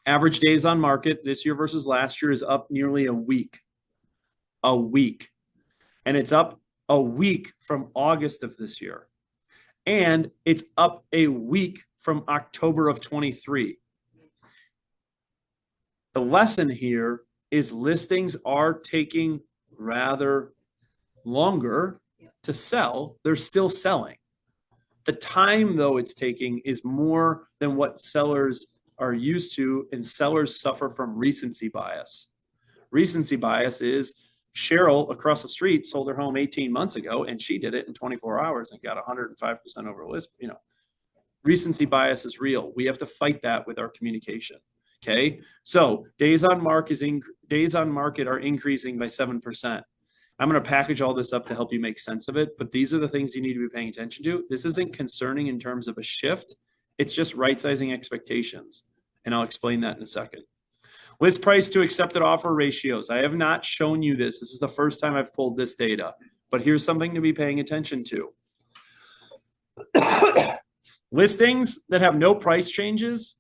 Average days on market this year versus last year is up nearly a week. A week. And it's up a week from August of this year. And it's up a week from October of 23. The lesson here is listings are taking rather longer to sell. They're still selling. The time, though, it's taking is more than what sellers are used to, and sellers suffer from recency bias. Recency bias is Cheryl across the street sold her home 18 months ago, and she did it in 24 hours and got 105% over list. Recency bias is real. We have to fight that with our communication. Okay, so days on market are increasing by 7%. I'm going to package all this up to help you make sense of it, but these are the things you need to be paying attention to. This isn't concerning in terms of a shift. It's just right-sizing expectations, and I'll explain that in a second. List price to accepted offer ratios. I have not shown you this. This is the first time I've pulled this data, but here's something to be paying attention to. Listings that have no price changes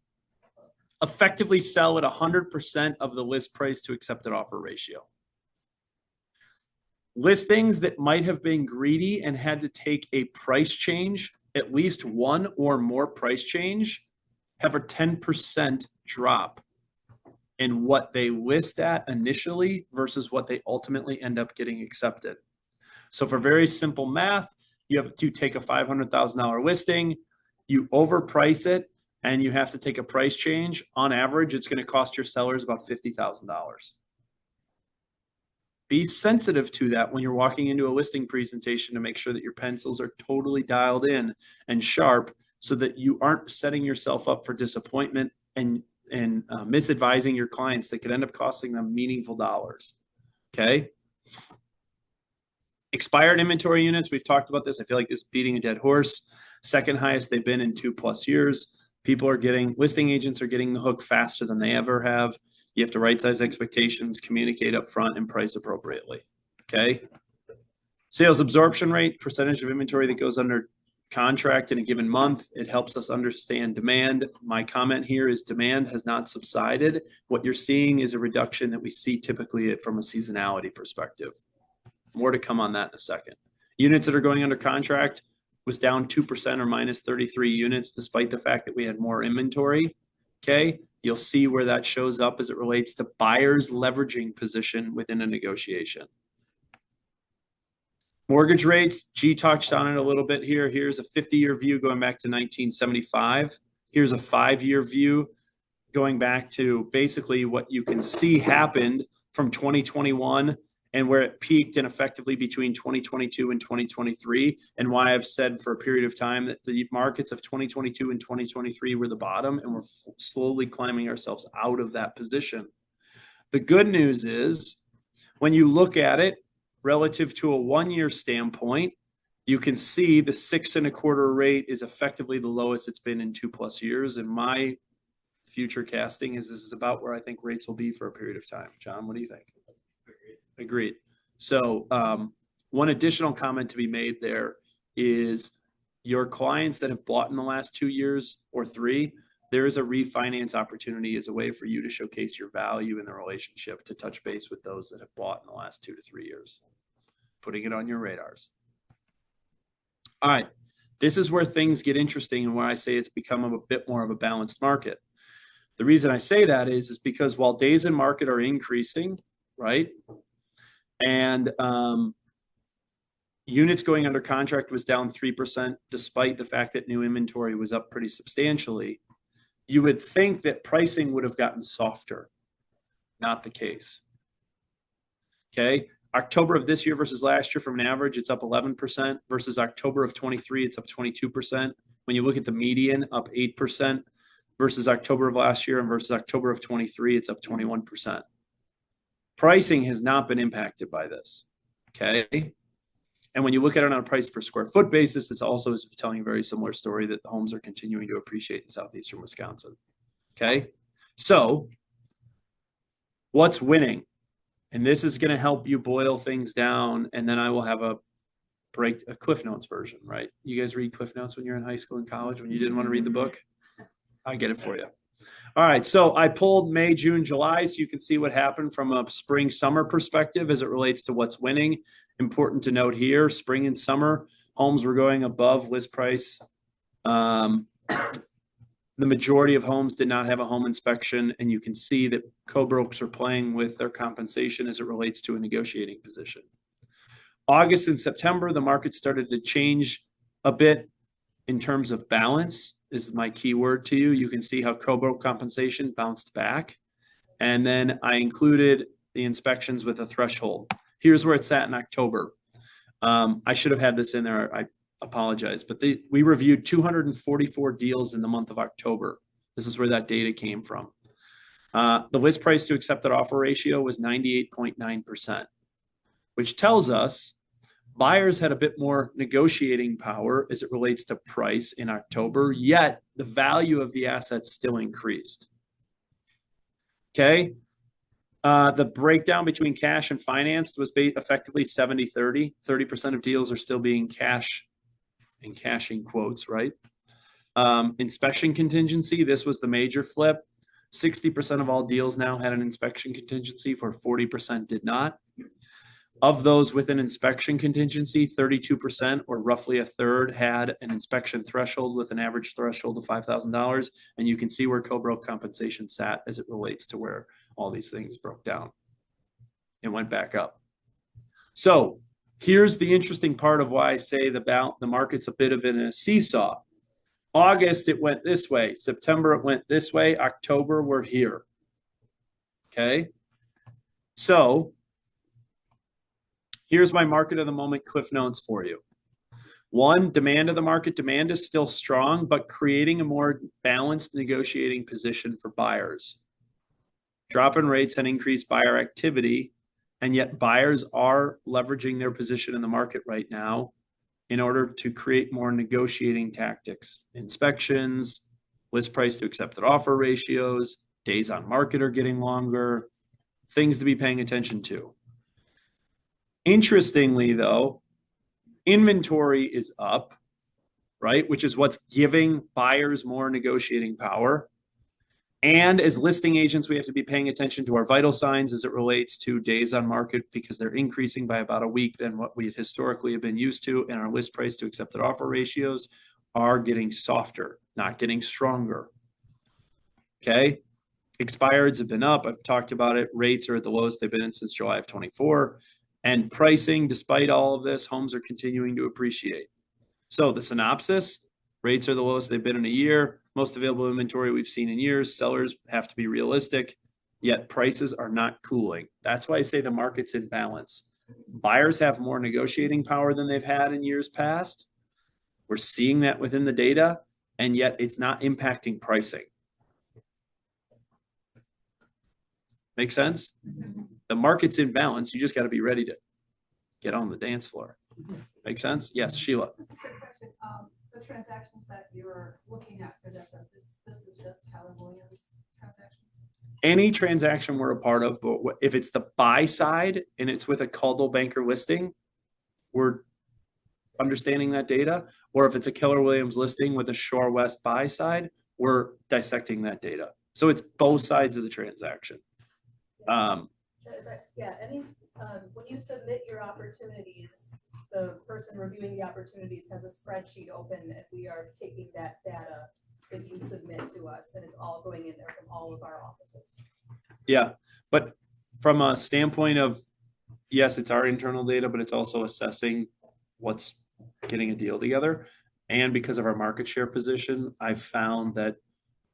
effectively sell at 100% of the list price to accepted offer ratio. Listings that might have been greedy and had to take a price change, at least one or more price change, have a 10% drop in what they list at initially versus what they ultimately end up getting accepted. So for very simple math, you have to take a $500,000 listing, you overprice it, and you have to take a price change. On average, it's going to cost your sellers about $50,000. Be sensitive to that when you're walking into a listing presentation to make sure that your pencils are totally dialed in and sharp, so that you aren't setting yourself up for disappointment and misadvising your clients that could end up costing them meaningful dollars. Okay. Expired inventory units. We've talked about this. I feel like this is beating a dead horse. Second highest they've been in 2+ years. Listing agents are getting the hook faster than they ever have. You have to right-size expectations, communicate up front, and price appropriately. Okay. Sales absorption rate, percentage of inventory that goes under contract in a given month. It helps us understand demand. My comment here is demand has not subsided. What you're seeing is a reduction that we see typically from a seasonality perspective. More to come on that in a second. Units that are going under contract was down 2% or minus 33 units, despite the fact that we had more inventory. Okay, you'll see where that shows up as it relates to buyers leveraging position within a negotiation. Mortgage rates, G touched on it a little bit here. Here's a 50-year view going back to 1975. Here's a 5-year view going back to basically what you can see happened from 2021 and where it peaked and effectively between 2022 and 2023, and why I've said for a period of time that the markets of 2022 and 2023 were the bottom, and we're slowly climbing ourselves out of that position. The good news is when you look at it relative to a 1-year standpoint, you can see the 6.25 rate is effectively the lowest it's been in 2+ years. And my future casting is this is about where I think rates will be for a period of time. John, what do you think? Agreed. So one additional comment to be made there is your clients that have bought in the last 2 years or 3, there is a refinance opportunity as a way for you to showcase your value in the relationship, to touch base with those that have bought in the last 2 to 3 years, putting it on your radars. All right. This is where things get interesting and where I say it's become a bit more of a balanced market. The reason I say that is because while days in market are increasing, right? And units going under contract was down 3%, despite the fact that new inventory was up pretty substantially. You would think that pricing would have gotten softer. Not the case. Okay. October of this year versus last year, from an average, it's up 11%, versus October of 23, it's up 22%. When you look at the median, up 8%, versus October of last year, and versus October of 23, it's up 21%. Pricing has not been impacted by this, okay? And when you look at it on a price per square foot basis, it's also telling a very similar story, that the homes are continuing to appreciate in southeastern Wisconsin, okay? So what's winning? And this is going to help you boil things down, and then I will have a Cliff Notes version, right? You guys read Cliff Notes when you're in high school and college when you didn't want to read the book? I get it for you. All right, so I pulled May, June, July, so you can see what happened from a spring, summer perspective as it relates to what's winning. Important to note here, spring and summer, homes were going above list price. The majority of homes did not have a home inspection, and you can see that co-brokers are playing with their compensation as it relates to a negotiating position. August and September, the market started to change a bit in terms of balance. This is my key word to you. You can see how co-broke compensation bounced back. And then I included the inspections with a threshold. Here's where it's at in October. I should have had this in there. I apologize, but we reviewed 244 deals in the month of October. This is where that data came from. The list price to accepted offer ratio was 98.9%, which tells us buyers had a bit more negotiating power as it relates to price in October, yet the value of the assets still increased. Okay. The breakdown between cash and financed was effectively 70-30. 30% of deals are still being cash, and cashing quotes, right? Inspection contingency, this was the major flip. 60% of all deals now had an inspection contingency, for 40% did not. Of those with an inspection contingency, 32%, or roughly a third, had an inspection threshold with an average threshold of $5,000. And you can see where co-broke compensation sat as it relates to where all these things broke down and went back up. So here's the interesting part of why I say the market's a bit of in a seesaw. August, it went this way. September, it went this way. October, we're here. Okay. So here's my market of the moment Cliff Notes for you. One, demand of the market. Demand is still strong, but creating a more balanced negotiating position for buyers. Drop in rates and increased buyer activity, and yet buyers are leveraging their position in the market right now in order to create more negotiating tactics. Inspections, list price to accepted offer ratios, days on market are getting longer, things to be paying attention to. Interestingly, though, inventory is up, right? Which is what's giving buyers more negotiating power. And as listing agents, we have to be paying attention to our vital signs as it relates to days on market, because they're increasing by about a week than what we historically have been used to. And our list price to accepted offer ratios are getting softer, not getting stronger. Okay. Expireds have been up. I've talked about it. Rates are at the lowest they've been in since July of 24. And pricing, despite all of this, homes are continuing to appreciate. So the synopsis: rates are the lowest they've been in a year. Most available inventory we've seen in years. Sellers have to be realistic, yet prices are not cooling. That's why I say the market's in balance. Buyers have more negotiating power than they've had in years past. We're seeing that within the data, and yet it's not impacting pricing. Make sense? The market's in balance. You just got to be ready to get on the dance floor. Make sense? Yes, Sheila. Just a quick question. The transactions that you're looking at for this is just Keller Williams transactions? Any transaction we're a part of, but if it's the buy side and it's with a Coldwell Banker listing, we're understanding that data. Or if it's a Keller Williams listing with a Shore West buy side, we're dissecting that data. So it's both sides of the transaction. When you submit your opportunities, the person reviewing the opportunities has a spreadsheet open, and we are taking that data that you submit to us, and it's all going in there from all of our offices. Yeah, but from a standpoint of, yes, it's our internal data, but it's also assessing what's getting a deal together. And because of our market share position, I've found that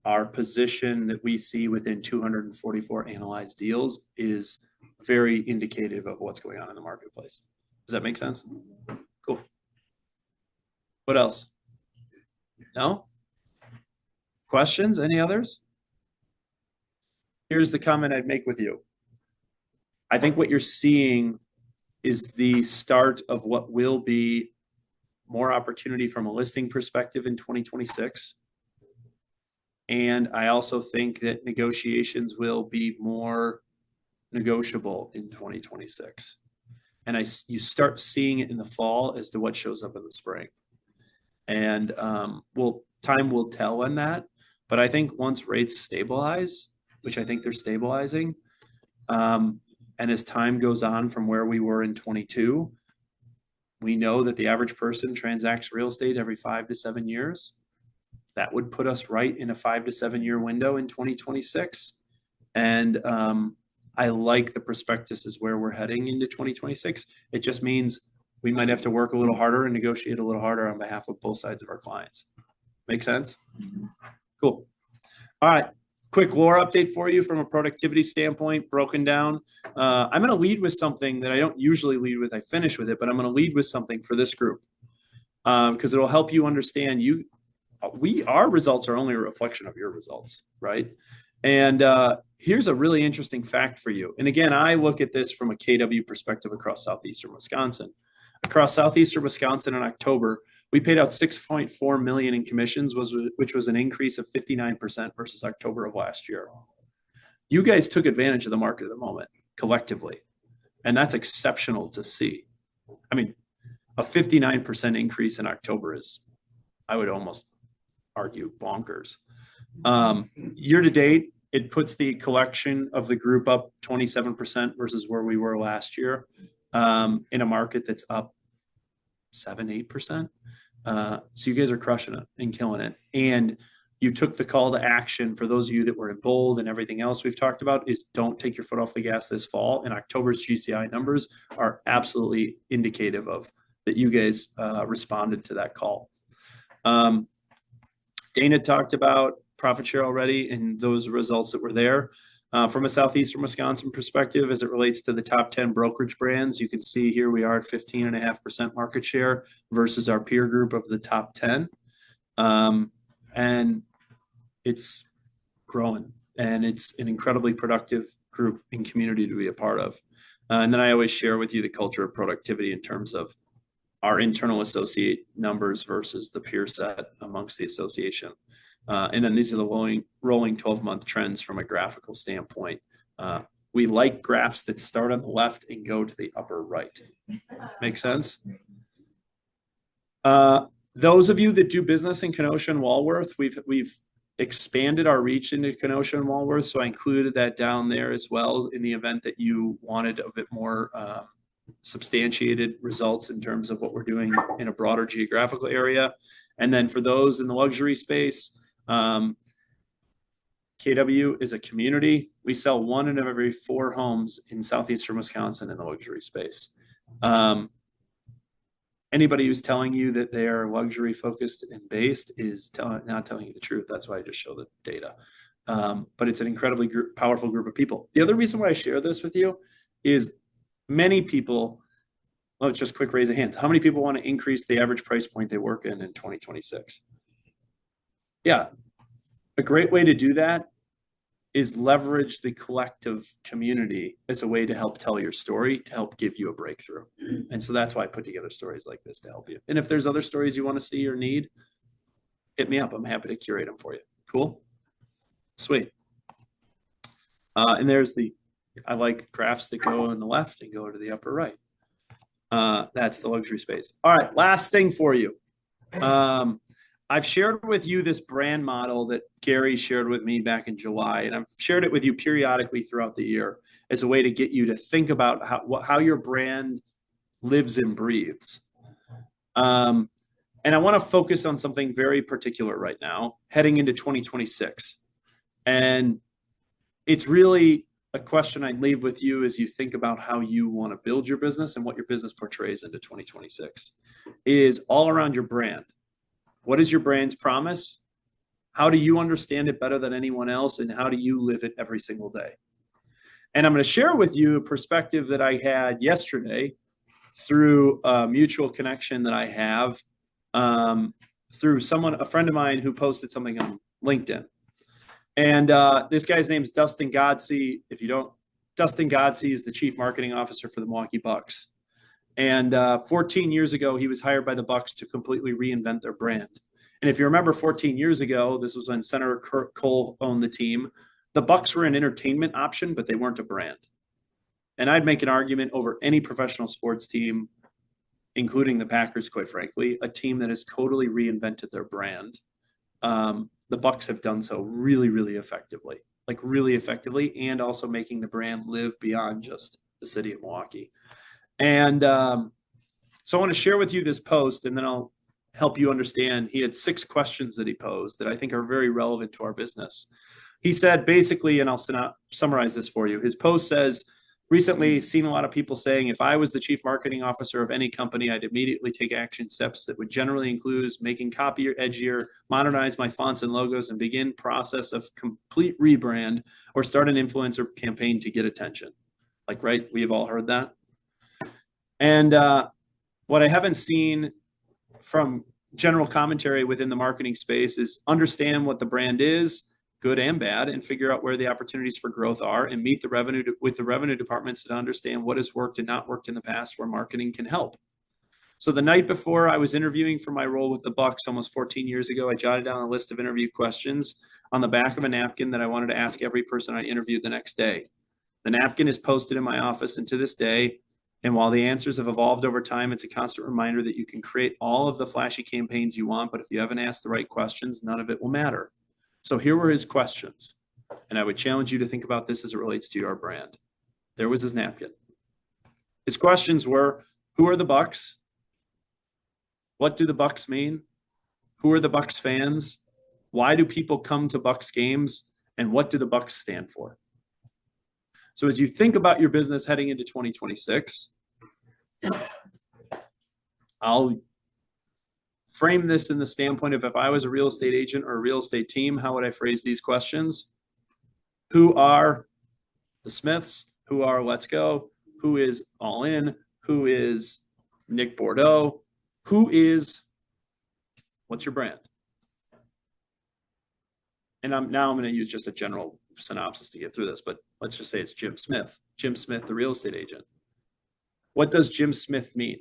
our position that we see within 244 analyzed deals is very indicative of what's going on in the marketplace. Does that make sense? Cool. What else? No? Questions? Any others? Here's the comment I'd make with you. I think what you're seeing is the start of what will be more opportunity from a listing perspective in 2026. And I also think that negotiations will be more negotiable in 2026. And you start seeing it in the fall as to what shows up in the spring. And time will tell on that. But I think once rates stabilize, which I think they're stabilizing, and as time goes on from where we were in 22, we know that the average person transacts real estate every 5 to 7 years. That would put us right in a 5 to 7 year window in 2026. And I like the prospectus is where we're heading into 2026. It just means we might have to work a little harder and negotiate a little harder on behalf of both sides of our clients. Make sense? Cool. All right. Quick lore update for you from a productivity standpoint, broken down. I'm going to lead with something that I don't usually lead with. I finish with it, but I'm going to lead with something for this group because it'll help you understand our results are only a reflection of your results, right? And here's a really interesting fact for you. And again, I look at this from a KW perspective across southeastern Wisconsin. Across southeastern Wisconsin in October, we paid out $6.4 million in commissions, which was an increase of 59% versus October of last year. You guys took advantage of the market at the moment collectively, and that's exceptional to see. I mean, a 59% increase in October is, I would almost argue, bonkers. Year to date, it puts the collection of the group up 27% versus where we were last year, in a market that's up 7-8%. So you guys are crushing it and killing it. And you took the call to action. For those of you that were in bold and everything else we've talked about, is don't take your foot off the gas this fall. And October's GCI numbers are absolutely indicative of that you guys responded to that call. Dana talked about profit share already and those results that were there. From a southeastern Wisconsin perspective, as it relates to the top 10 brokerage brands, you can see here we are at 15.5% market share versus our peer group of the top 10. And it's growing, and it's an incredibly productive group and community to be a part of. And then I always share with you the culture of productivity in terms of our internal associate numbers versus the peer set amongst the association. And then these are the rolling 12-month trends from a graphical standpoint. We like graphs that start on the left and go to the upper right. Make sense? those of you that do business in Kenosha and Walworth, we've expanded our reach into Kenosha and Walworth. So I included that down there as well in the event that you wanted a bit more substantiated results in terms of what we're doing in a broader geographical area. And then for those in the luxury space, KW is a community. We sell 1 in every 4 homes in southeastern Wisconsin in the luxury space. Anybody who's telling you that they are luxury focused and based is not telling you the truth. That's why I just show the data. But it's an incredibly powerful group of people. The other reason why I share this with you is many people, let's just quick raise of hands. How many people want to increase the average price point they work in 2026? Yeah, a great way to do that is leverage the collective community as a way to help tell your story, to help give you a breakthrough. And so that's why I put together stories like this to help you. And if there's other stories you want to see or need, hit me up. I'm happy to curate them for you. Cool? Sweet. And there's I like graphs that go on the left and go to the upper right. That's the luxury space. All right, last thing for you. I've shared with you this brand model that Gary shared with me back in July, and I've shared it with you periodically throughout the year as a way to get you to think about how your brand lives and breathes. And I want to focus on something very particular right now, heading into 2026. And it's really a question I'd leave with you as you think about how you want to build your business and what your business portrays into 2026 is all around your brand. What is your brand's promise? How do you understand it better than anyone else? And how do you live it every single day? And I'm going to share with you a perspective that I had yesterday through a mutual connection that I have through a friend of mine who posted something on LinkedIn. And this guy's name is Dustin Godsey. Dustin Godsey is the chief marketing officer for the Milwaukee Bucks. And 14 years ago, he was hired by the Bucks to completely reinvent their brand. And if you remember 14 years ago, this was when Senator Kurt Cole owned the team. The Bucks were an entertainment option, but they weren't a brand. And I'd make an argument over any professional sports team, including the Packers, quite frankly, a team that has totally reinvented their brand. The Bucks have done so really, really effectively, and also making the brand live beyond just the city of Milwaukee. And so I want to share with you this post, and then I'll help you understand. He had 6 questions that he posed that I think are very relevant to our business. He said basically, and I'll summarize this for you. His post says, recently seen a lot of people saying, if I was the chief marketing officer of any company, I'd immediately take action steps that would generally include making copy edgier, modernize my fonts and logos, and begin process of complete rebrand or start an influencer campaign to get attention. Right? We have all heard that. And what I haven't seen from general commentary within the marketing space is understand what the brand is, good and bad, and figure out where the opportunities for growth are, and meet with the revenue departments to understand what has worked and not worked in the past where marketing can help. So the night before I was interviewing for my role with the Bucks almost 14 years ago, I jotted down a list of interview questions on the back of a napkin that I wanted to ask every person I interviewed the next day. The napkin is posted in my office, and to this day, and while the answers have evolved over time, it's a constant reminder that you can create all of the flashy campaigns you want, but if you haven't asked the right questions, none of it will matter. So here were his questions, and I would challenge you to think about this as it relates to your brand. There was his napkin. His questions were, who are the Bucks? What do the Bucks mean? Who are the Bucks fans? Why do people come to Bucks games? And what do the Bucks stand for? So as you think about your business heading into 2026, I'll frame this in the standpoint of if I was a real estate agent or a real estate team, how would I phrase these questions? Who are the Smiths? Who are Let's Go? Who is All In? Who is Nick Bordeaux? What's your brand? And I'm going to use just a general synopsis to get through this, but let's just say it's Jim Smith. Jim Smith, the real estate agent. What does Jim Smith mean?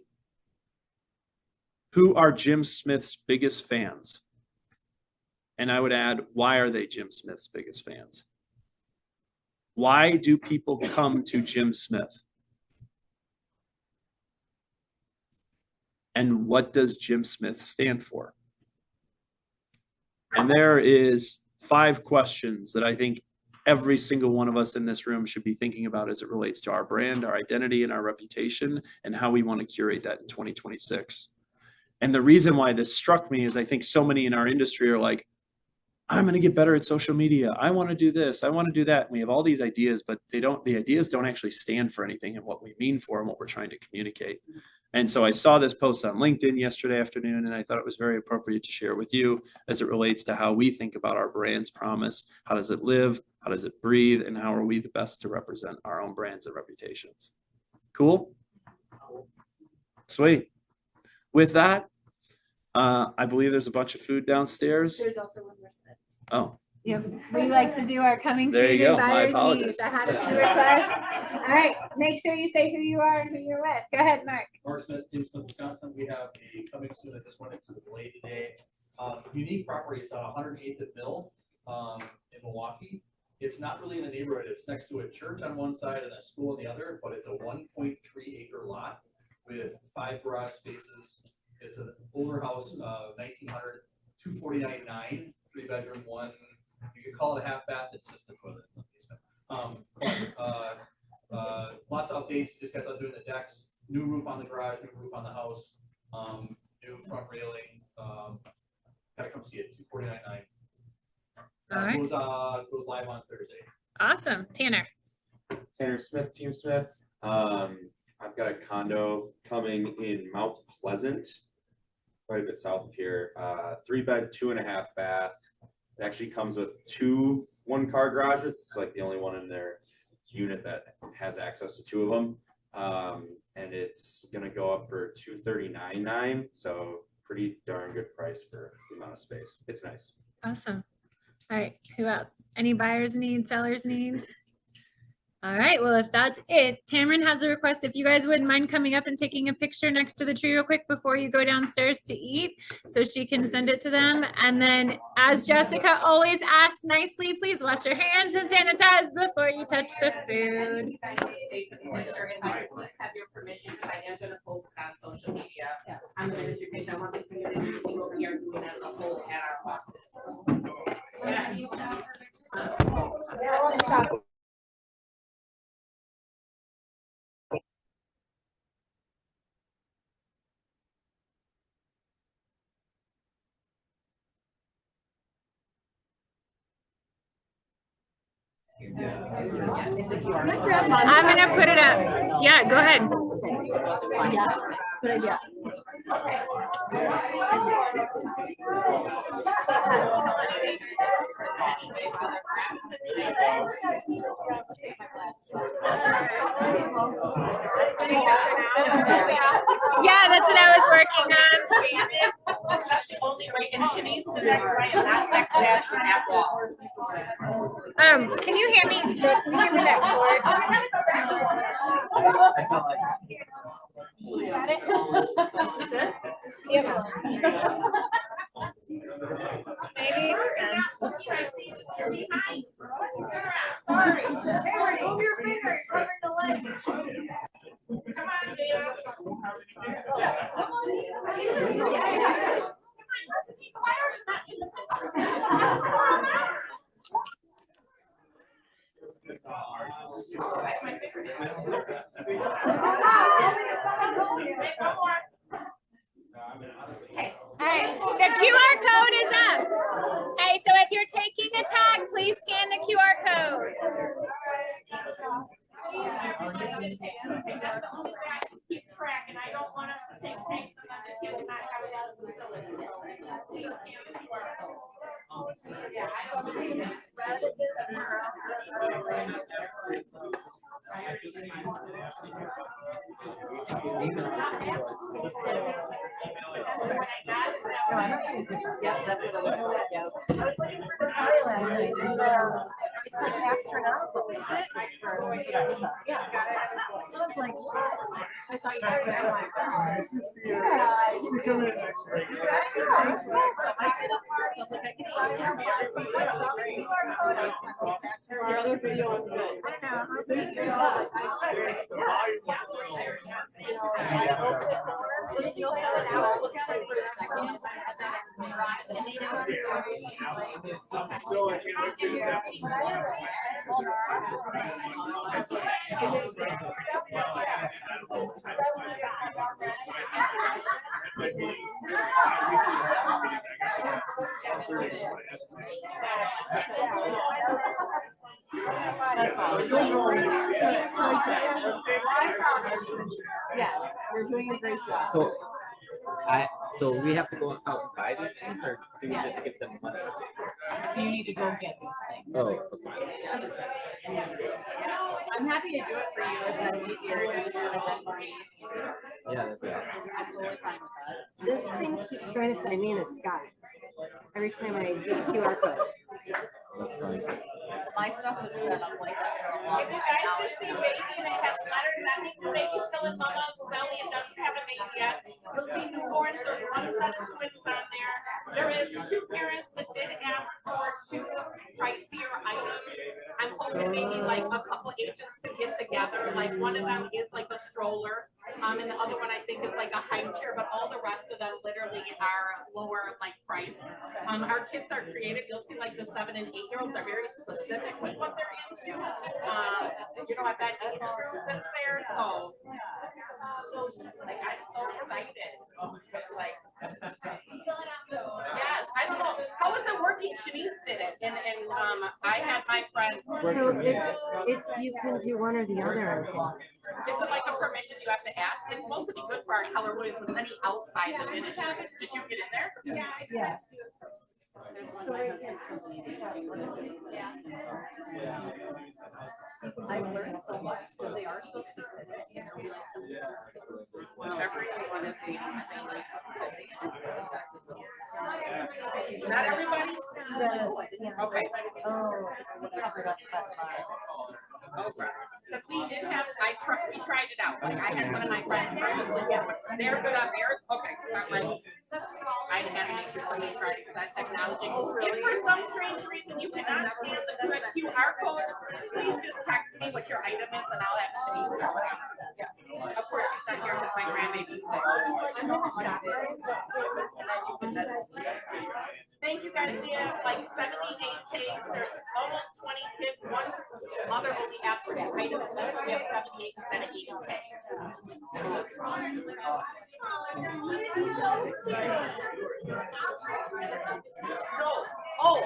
Who are Jim Smith's biggest fans? And I would add, why are they Jim Smith's biggest fans? Why do people come to Jim Smith? And what does Jim Smith stand for? And there is 5 questions that I think every single one of us in this room should be thinking about as it relates to our brand, our identity, and our reputation, and how we want to curate that in 2026. And the reason why this struck me is I think so many in our industry are like, I'm going to get better at social media. I want to do this. I want to do that. And we have all these ideas, but the ideas don't actually stand for anything and what we mean for and what we're trying to communicate. And so I saw this post on LinkedIn yesterday afternoon, and I thought it was very appropriate to share with you as it relates to how we think about our brand's promise. How does it live? How does it breathe? And how are we the best to represent our own brands and reputations? Cool? Sweet. With that, I believe there's a bunch of food downstairs. There's also one more set. Oh. Yep, we like to do our coming There you soon and go. My buyer's apologies. needs. I had a few requests. All right, make sure you say who you are and who you're with. Go ahead, Mark. Mark Smith, Team Smith, Wisconsin. We have a coming soon that just went into the delay today. Unique property. It's on 108th and Mill in Milwaukee. It's not really in the neighborhood. It's next to a church on one side and a school on the other, but it's a 1.3 acre lot with 5 garage spaces. It's an older house, 1900, 249.9, 3-bedroom, 1. You could call it a half bath. It's just a toilet. Lots of updates. Just got done doing the decks. New roof on the garage. New roof on the house. New front railing. Gotta come see it. 249.9. All right. Goes live on Thursday. Awesome, Tanner. Tanner Smith, Team Smith. I've got a condo coming in Mount Pleasant, quite a bit south of here. 3-bed, 2.5 bath. It actually comes with 2 one-car garages. It's like the only one in their unit that has access to 2 of them. And it's gonna go up for $239.9. So pretty darn good price for the amount of space. It's nice. Awesome. All right, who else? Any buyers needs, sellers needs? All right, well, if that's it, Tamron has a request. If you guys wouldn't mind coming up and taking a picture next to the tree real quick before you go downstairs to eat, so she can send it to them. And then, as Jessica always asks nicely, please wash your hands and sanitize before you touch the food. If I could please have your permission, because I am gonna post it on social media. On the ministry page, I want this to be over here doing as a whole at our office. I'm gonna put it up. Yeah, go ahead. Good idea. Yeah, that's what I was working on. That's the only way in Shanice to write a non-text dash on that wall. Can you hear me? Can you hear me that cord? Got it? Yep. Maybe. Sorry. Move your fingers, cover the leg. Come on, Dana. All right, the QR code is up. Okay, so if you're taking a tag, please scan the QR code. Keep track, and I don't want us to take tanks and let the kids not have it at the facility. Please scan the QR code. Yeah, I don't believe it. Yeah, that's what it looks like, yeah. I was looking for the tile last night, and it's like astronomical, is it? Yeah. I was like, what? I thought you were gonna like, oh. Yeah. We come in next week. I see the party, so like I can watch it. Your other video was good. I know. So I can't wait for you to Yes, you're doing a great job. So we have to go out and buy these things, or do we just give them money? You need to go get these things. Oh, I'm happy to do it for you if that's easier than the short event money. yeah, that's it. I'm totally fine with that. This thing keeps trying to send me in a sky every time I do the QR code. That's fine. My stuff was set up like that for a long If you time. guys Now just it's see not. baby that has letters, that means the baby's still in mama's belly and doesn't have a name yet. You'll see newborns, there's one set of twins on there. There is 2 parents that did ask for 2 pricier items. I'm hoping maybe like a couple agents could get together, like one of them is like a stroller. And the other one I think is like a high chair, but all the rest of them literally are lower like priced. Our kids are creative. You'll see like the 7 and 8-year-olds are very specific with what they're into. You know, at that age group that's there, so. Like, I'm so excited. It's like, yes, I don't know. How is it working? Shanice did it, and I had my friend. So it's you can do one or the other. Is it like a permission you have to ask? It's supposed to be good for our Keller Williams with any outside the ministry. Did you get in there? Yeah. I've learned so much because they are so specific. Everyone is a like customization for exactly what they're Not everybody's. Okay. Oh, it's covered up that far. Okay. Because we did have, we tried it out. Like I had one of my friends, they're good on theirs. Okay. I'm like, I had to make sure somebody tried it because that technology. If for some strange reason you cannot scan the QR code, please just text me what your item is and I'll have Shanice or whatever. Of course, she's not here because my grandbaby's sick. Thank you guys. We have like 70 date takes. There's almost 20 kids. One mother only asked for 2 items. That's why we have 78 instead of 80 takes. No. Oh,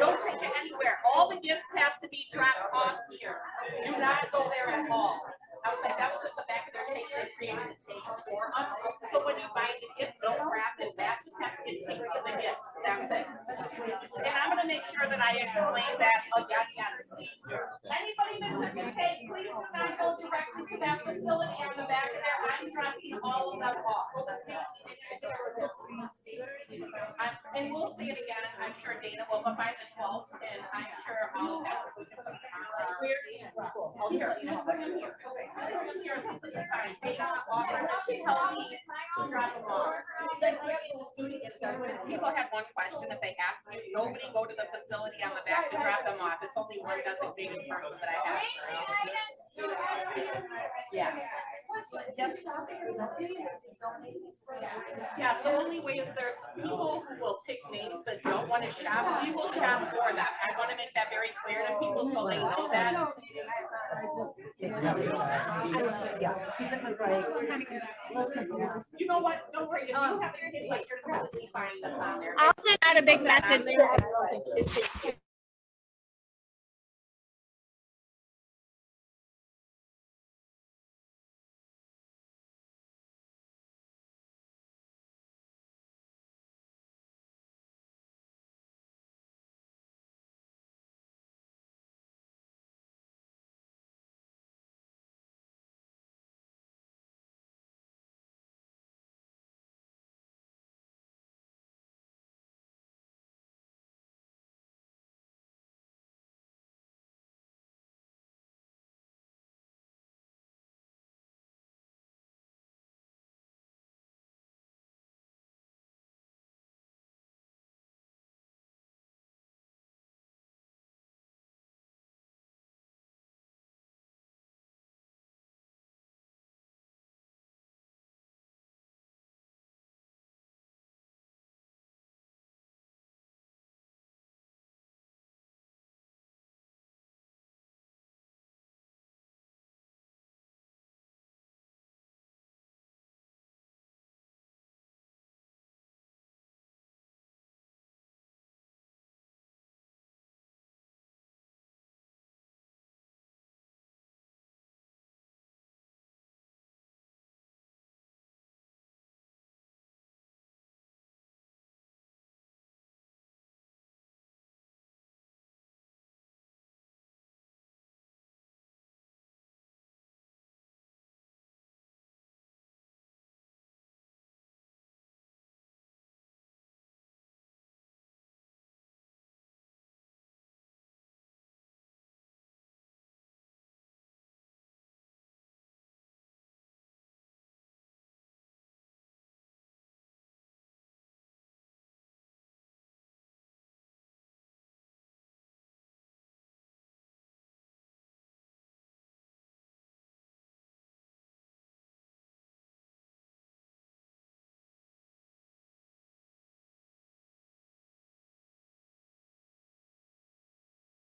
don't take it anywhere. All the gifts have to be dropped off here. Do not go there at all. I was like, that was just the back of their tape. They created the tapes for us. So when you buy the gift, don't wrap it. That just has to get taped to the gift. That's it. And I'm gonna make sure that I explain that again. Anybody that took a tape, please do not go directly to that facility on the back of there. I'm dropping all of them off. And we'll see it again. I'm sure Dana will, but by the 12th, and I'm sure I'll have to. Here. People have one question if they ask me. Nobody go to the facility on the back to drop them off. It's only one designated person that I have. Yeah. Yes, the only way is there's people who will pick names that don't want to shop. We will shop for them. I want to make that very clear to people so they know that. You know what? Don't worry. If you have your kid, like, there's probably fine that's on there. I'll send out a big message.